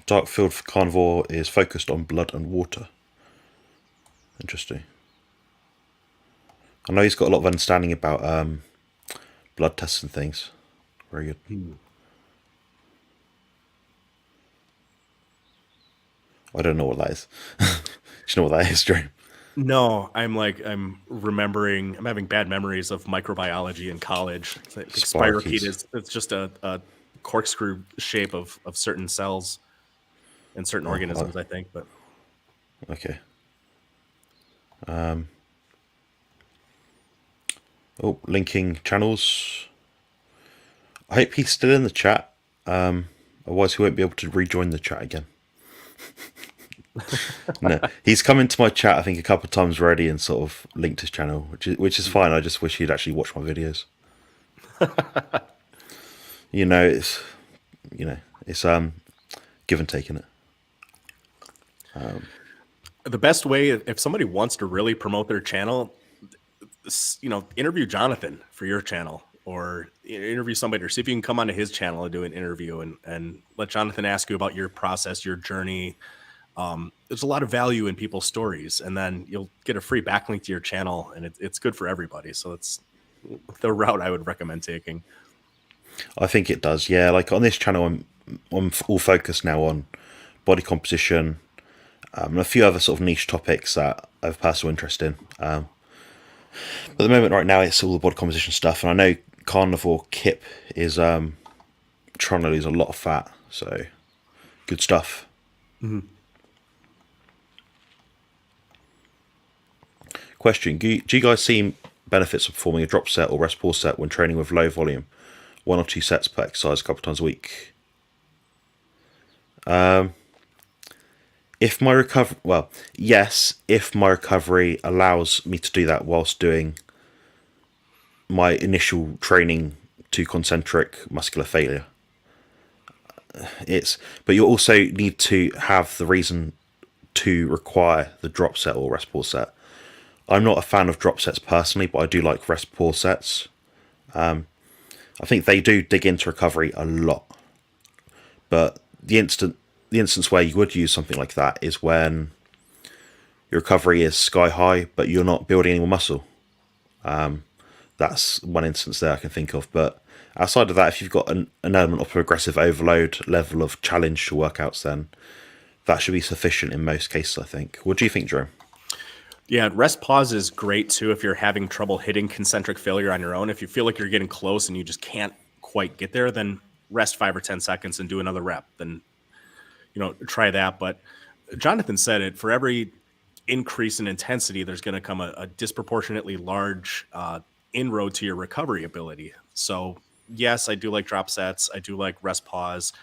Dark field for carnivore is focused on blood and water. Interesting. I know he's got a lot of understanding about blood tests and things. Very good. I don't know what that is. Do you know what that is, Drew? No, I'm having bad memories of microbiology in college. Spirochete it's just a corkscrew shape of certain cells and certain organisms, I think. But okay. Linking channels. I hope he's still in the chat. Otherwise he won't be able to rejoin the chat again. No, he's come into my chat I think a couple of times already and sort of linked his channel, which is fine. I just wish he'd actually watch my videos. It's give and take in it. The best way, if somebody wants to really promote their channel, interview Jonathan for your channel, or interview somebody, or see if you can come onto his channel and do an interview and let Jonathan ask you about your process, your journey. There's a lot of value in people's stories, and then you'll get a free backlink to your channel, and it's good for everybody. So it's the route I would recommend taking. I think it does. Yeah. Like on this channel, I'm all focused now on body composition, and a few other sort of niche topics that I have personal interest in. But at the moment right now, it's all the body composition stuff. And I know Carnivore Kip is trying to lose a lot of fat. So good stuff. Mm-hmm. Question: do you guys see benefits of performing a drop set or rest pause set when training with low volume, 1 or 2 sets per exercise a couple of times a week? If my recovery, well, yes, if my recovery allows me to do that whilst doing my initial training to concentric muscular failure. But you also need to have the reason to require the drop set or rest pause set. I'm not a fan of drop sets personally, but I do like rest pause sets. I think they do dig into recovery a lot. But the instance where you would use something like that is when your recovery is sky high, but you're not building any more muscle. That's one instance there I can think of. But outside of that, if you've got an element of progressive overload, level of challenge to workouts, then that should be sufficient in most cases, I think. What do you think, Jerome? Yeah, rest pause is great too if you're having trouble hitting concentric failure on your own. If you feel like you're getting close and you just can't quite get there, then rest 5 or 10 seconds and do another rep. Then, try that. But Jonathan said it, for every increase in intensity, there's going to come a disproportionately large inroad to your recovery ability. So yes, I do like drop sets. I do like rest pause.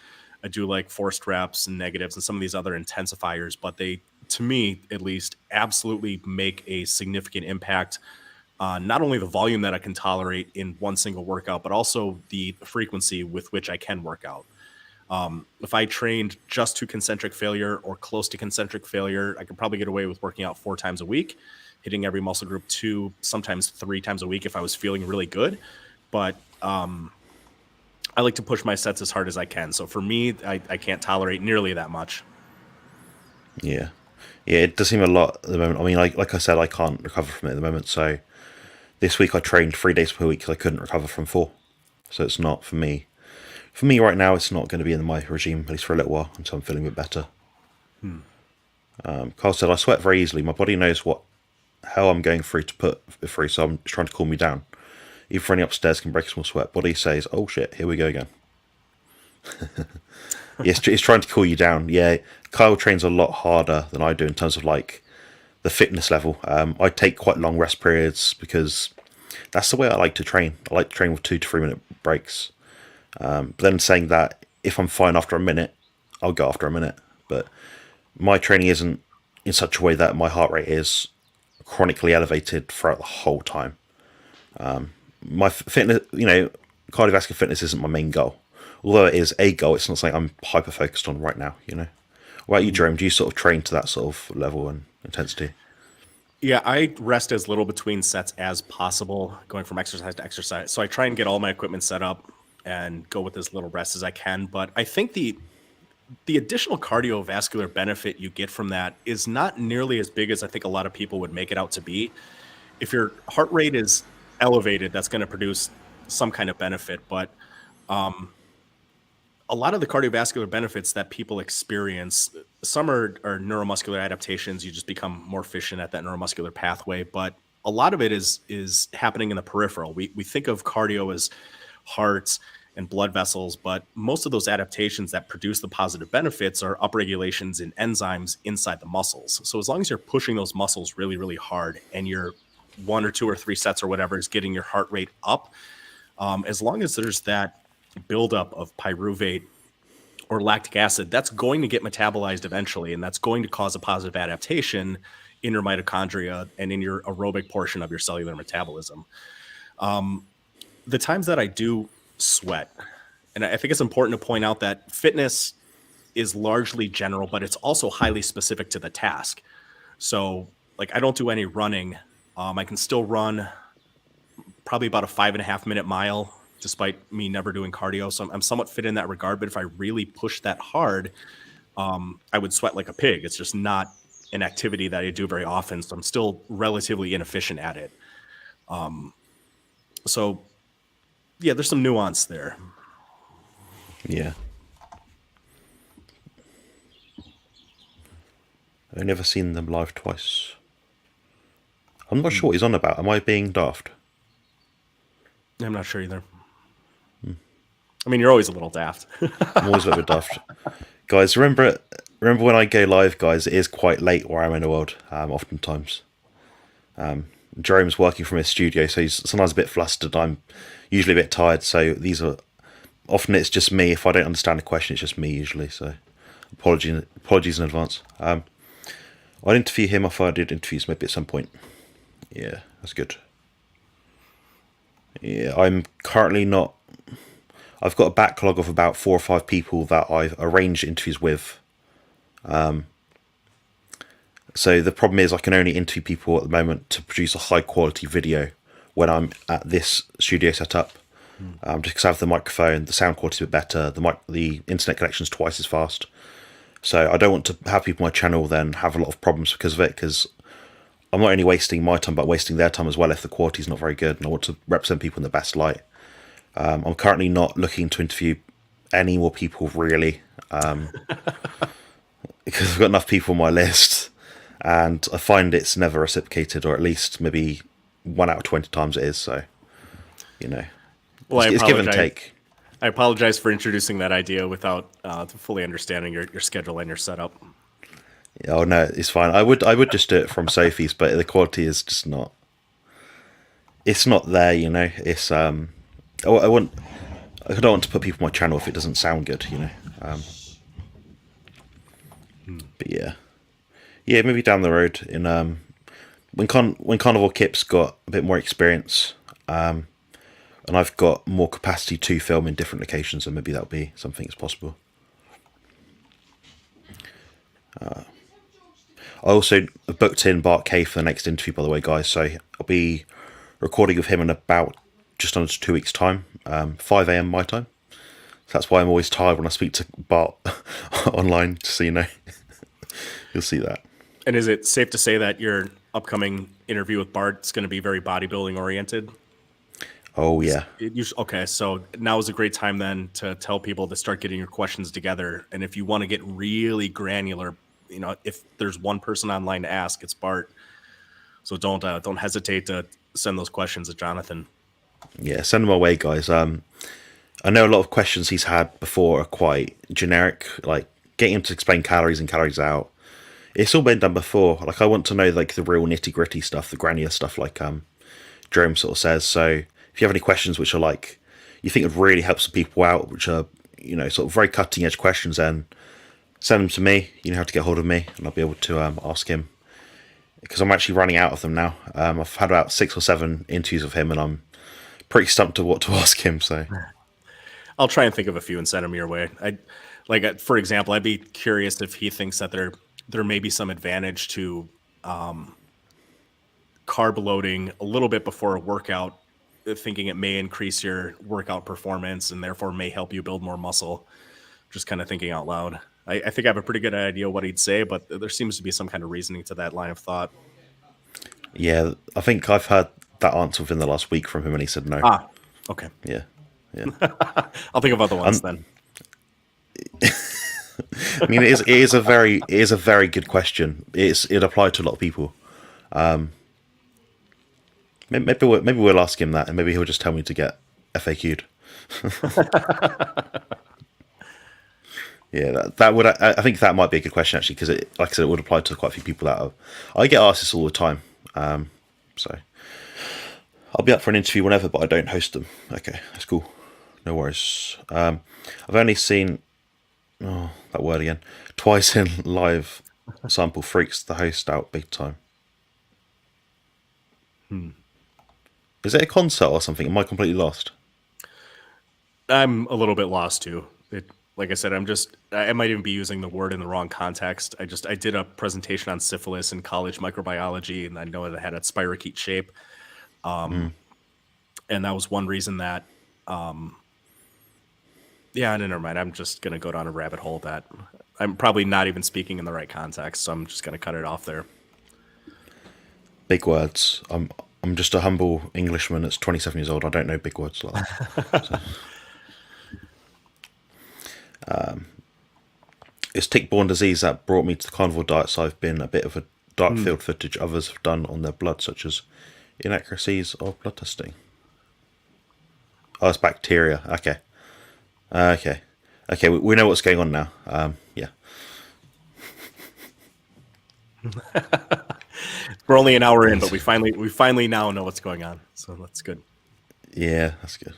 I do like forced reps and negatives and some of these other intensifiers, but they, to me at least, absolutely make a significant impact on not only the volume that I can tolerate in one single workout, but also the frequency with which I can work out. If I trained just to concentric failure or close to concentric failure, I could probably get away with working out 4 times a week, hitting every muscle group 2, sometimes 3 times a week if I was feeling really good. But I like to push my sets as hard as I can. So for me, I can't tolerate nearly that much. Yeah, it does seem a lot at the moment. I mean, like I said, I can't recover from it at the moment. So this week I trained 3 days per week because I couldn't recover from 4. So it's not for me. For me right now, it's not going to be in my regime, at least for a little while, until I'm feeling a bit better. Carl said, I sweat very easily. My body knows how I'm going through to put it through, so I'm trying to cool me down. Even running upstairs can break a small sweat. Body says, oh shit, here we go again. Yes, it's trying to cool you down. Yeah, Kyle trains a lot harder than I do in terms of like the fitness level. I take quite long rest periods because that's the way I like to train. I like to train with 2 to 3 minute breaks. But then saying that, if I'm fine after a minute, I'll go after a minute. But my training isn't in such a way that my heart rate is chronically elevated throughout the whole time. My fitness, cardiovascular fitness isn't my main goal. Although it is a goal, it's not something I'm hyper focused on right now. What about you, Jerome? Do you sort of train to that sort of level and intensity? Yeah, I rest as little between sets as possible, going from exercise to exercise. So I try and get all my equipment set up and go with as little rest as I can. But I think the additional cardiovascular benefit you get from that is not nearly as big as I think a lot of people would make it out to be. If your heart rate is elevated, that's going to produce some kind of benefit. But a lot of the cardiovascular benefits that people experience, some are neuromuscular adaptations. You just become more efficient at that neuromuscular pathway. But a lot of it is happening in the peripheral. We think of cardio as heart and blood vessels, but most of those adaptations that produce the positive benefits are upregulations in enzymes inside the muscles. So as long as you're pushing those muscles really, really hard and your 1 or 2 or 3 sets or whatever is getting your heart rate up, as long as there's that buildup of pyruvate or lactic acid, that's going to get metabolized eventually, and that's going to cause a positive adaptation in your mitochondria and in your aerobic portion of your cellular metabolism. The times that I do sweat, and I think it's important to point out that fitness is largely general, but it's also highly specific to the task. So like I don't do any running. I can still run probably about a 5.5 minute mile despite me never doing cardio. So I'm somewhat fit in that regard, but if I really push that hard, I would sweat like a pig. It's just not an activity that I do very often. So I'm still relatively inefficient at it. So yeah, there's some nuance there. Yeah. I've never seen them live twice. I'm not sure what he's on about. Am I being daft? I'm not sure either. I mean, you're always a little daft. I'm always a little bit daft. Guys, remember when I go live, guys, it is quite late where I'm in the world, oftentimes. Jerome's working from his studio, so he's sometimes a bit flustered. I'm usually a bit tired, so often it's just me. If I don't understand a question, it's just me usually, so Apologies in advance. I'd interview him if I did interviews maybe at some point. Yeah, that's good. Yeah, I'm currently not. I've got a backlog of about 4 or 5 people that I've arranged interviews with. So the problem is I can only interview people at the moment to produce a high quality video when I'm at this studio setup. Just because I have the microphone, the sound quality is a bit better, the internet connection is twice as fast. So I don't want to have people on my channel then have a lot of problems because of it, because I'm not only wasting my time but wasting their time as well if the quality is not very good, and I want to represent people in the best light. I'm currently not looking to interview any more people really, because I've got enough people on my list, and I find it's never reciprocated, or at least maybe 1 out of 20 times it is. So, you know, Well, it's give and take. I apologize for introducing that idea without fully understanding your schedule and your setup. Oh no, it's fine. I would just do it from Sophie's, but the quality is just not. It's not there, you know. It's I don't want to put people on my channel if it doesn't sound good, you know. But yeah, maybe down the road in when Carnivore Kip's got a bit more experience, and I've got more capacity to film in different locations, and maybe that'll be something that's possible. I also booked in Bart K for the next interview, by the way, guys. So I'll be recording with him in about just under 2 weeks' time, 5 a.m. my time. So that's why I'm always tired when I speak to Bart online, just so you know. You'll see that. And is it safe to say that your upcoming interview with Bart is going to be very bodybuilding oriented? Oh, yeah. Okay, so now is a great time then to tell people to start getting your questions together. And if you want to get really granular, you know, if there's one person online to ask, it's Bart. So don't hesitate to send those questions to Jonathan. Yeah, send them away, guys. I know a lot of questions he's had before are quite generic, like getting him to explain calories and calories out. It's all been done before. Like, I want to know like the real nitty gritty stuff, the granular stuff, like Jerome sort of says. So if you have any questions which are like you think would really help some people out, which are, you know, sort of very cutting edge questions, then send them to me. You know how to get hold of me, and I'll be able to ask him, because I'm actually running out of them now. I've had about 6 or 7 interviews of him, and I'm pretty stumped to what to ask him. So I'll try and think of a few and send them your way. For example, I'd be curious if he thinks that there may be some advantage to carb loading a little bit before a workout, thinking it may increase your workout performance and therefore may help you build more muscle. Just kind of thinking out loud. I think I have a pretty good idea what he'd say, but there seems to be some kind of reasoning to that line of thought. Yeah, I think I've heard that answer within the last week from him, and he said no. Ah, okay. Yeah. I'll think of other ones then. I mean, it is a very good question. It applied to a lot of people. Maybe we'll ask him that, and maybe he'll just tell me to get FAQ'd. Yeah, that would. I think that might be a good question actually, because like I said, it would apply to quite a few people I get asked this all the time. So I'll be up for an interview whenever, but I don't host them. Okay, that's cool. No worries. I've only seen that word again twice in live. Sample freaks the host out big time. Is it a concert or something? Am I completely lost? I'm a little bit lost too. Like I said, I might even be using the word in the wrong context. I did a presentation on syphilis in college microbiology, and I know it had a spirochete shape. And that was one reason that, never mind. I'm just going to go down a rabbit hole that I'm probably not even speaking in the right context. So I'm just going to cut it off there. Big words. I'm just a humble Englishman that's 27 years old. I don't know big words like that. So. It's tick-borne disease that brought me to the carnivore diet, so I've been a bit of a dark field footage others have done on their blood, such as inaccuracies of blood testing. Oh, it's bacteria. Okay. We know what's going on now. Yeah. We're only an hour in, but we finally now know what's going on. So that's good. Yeah, that's good.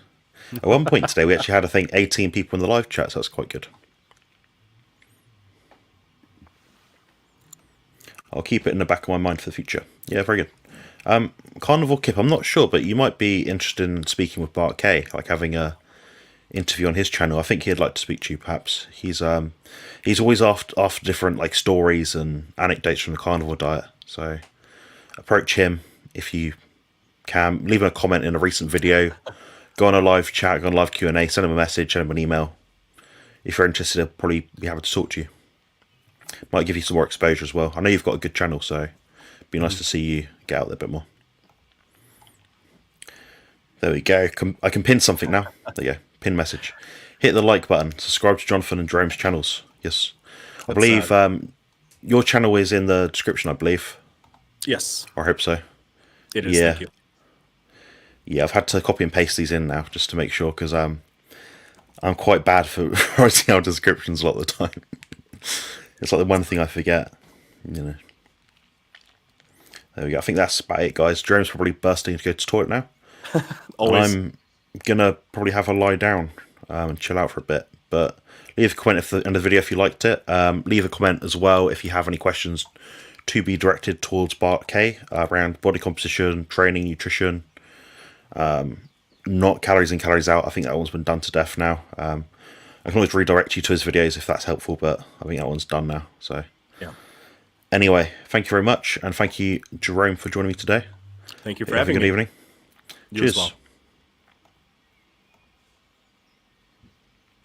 At one point today, we actually had, I think, 18 people in the live chat, so that's quite good. I'll keep it in the back of my mind for the future. Yeah, very good. Carnivore Kip, I'm not sure, but you might be interested in speaking with Bart K, like having a interview on his channel. I think he'd like to speak to you, perhaps. He's always after different like stories and anecdotes from the carnivore diet. So approach him if you can. Leave a comment in a recent video. Go on a live chat, go on a live Q&A, send him a message, send him an email. If you're interested, he'll probably be happy to talk to you. Might give you some more exposure as well. I know you've got a good channel, so it'd be nice to see you get out there a bit more. There we go. I can pin something now. There you go. Pin message. Hit the like button. Subscribe to Jonathan and Jerome's channels. Yes. I believe your channel is in the description, I believe. Yes. I hope so. It is. Yeah. Thank you. Yeah, I've had to copy and paste these in now just to make sure, because I'm quite bad for writing out descriptions a lot of the time. It's like the one thing I forget, you know. There we go. I think that's about it, guys. Jerome's probably bursting to go to the toilet now. Always. I'm gonna probably have a lie down and chill out for a bit. But leave a comment in the video if you liked it. Leave a comment as well if you have any questions to be directed towards Bart K around body composition, training, nutrition. Not calories in, calories out. I think that one's been done to death now. I can always redirect you to his videos if that's helpful, but I think that one's done now. So Yeah. anyway, thank you very much, and thank you, Jerome, for joining me today. Thank you for Have a having good me. evening. You as Cheers. well.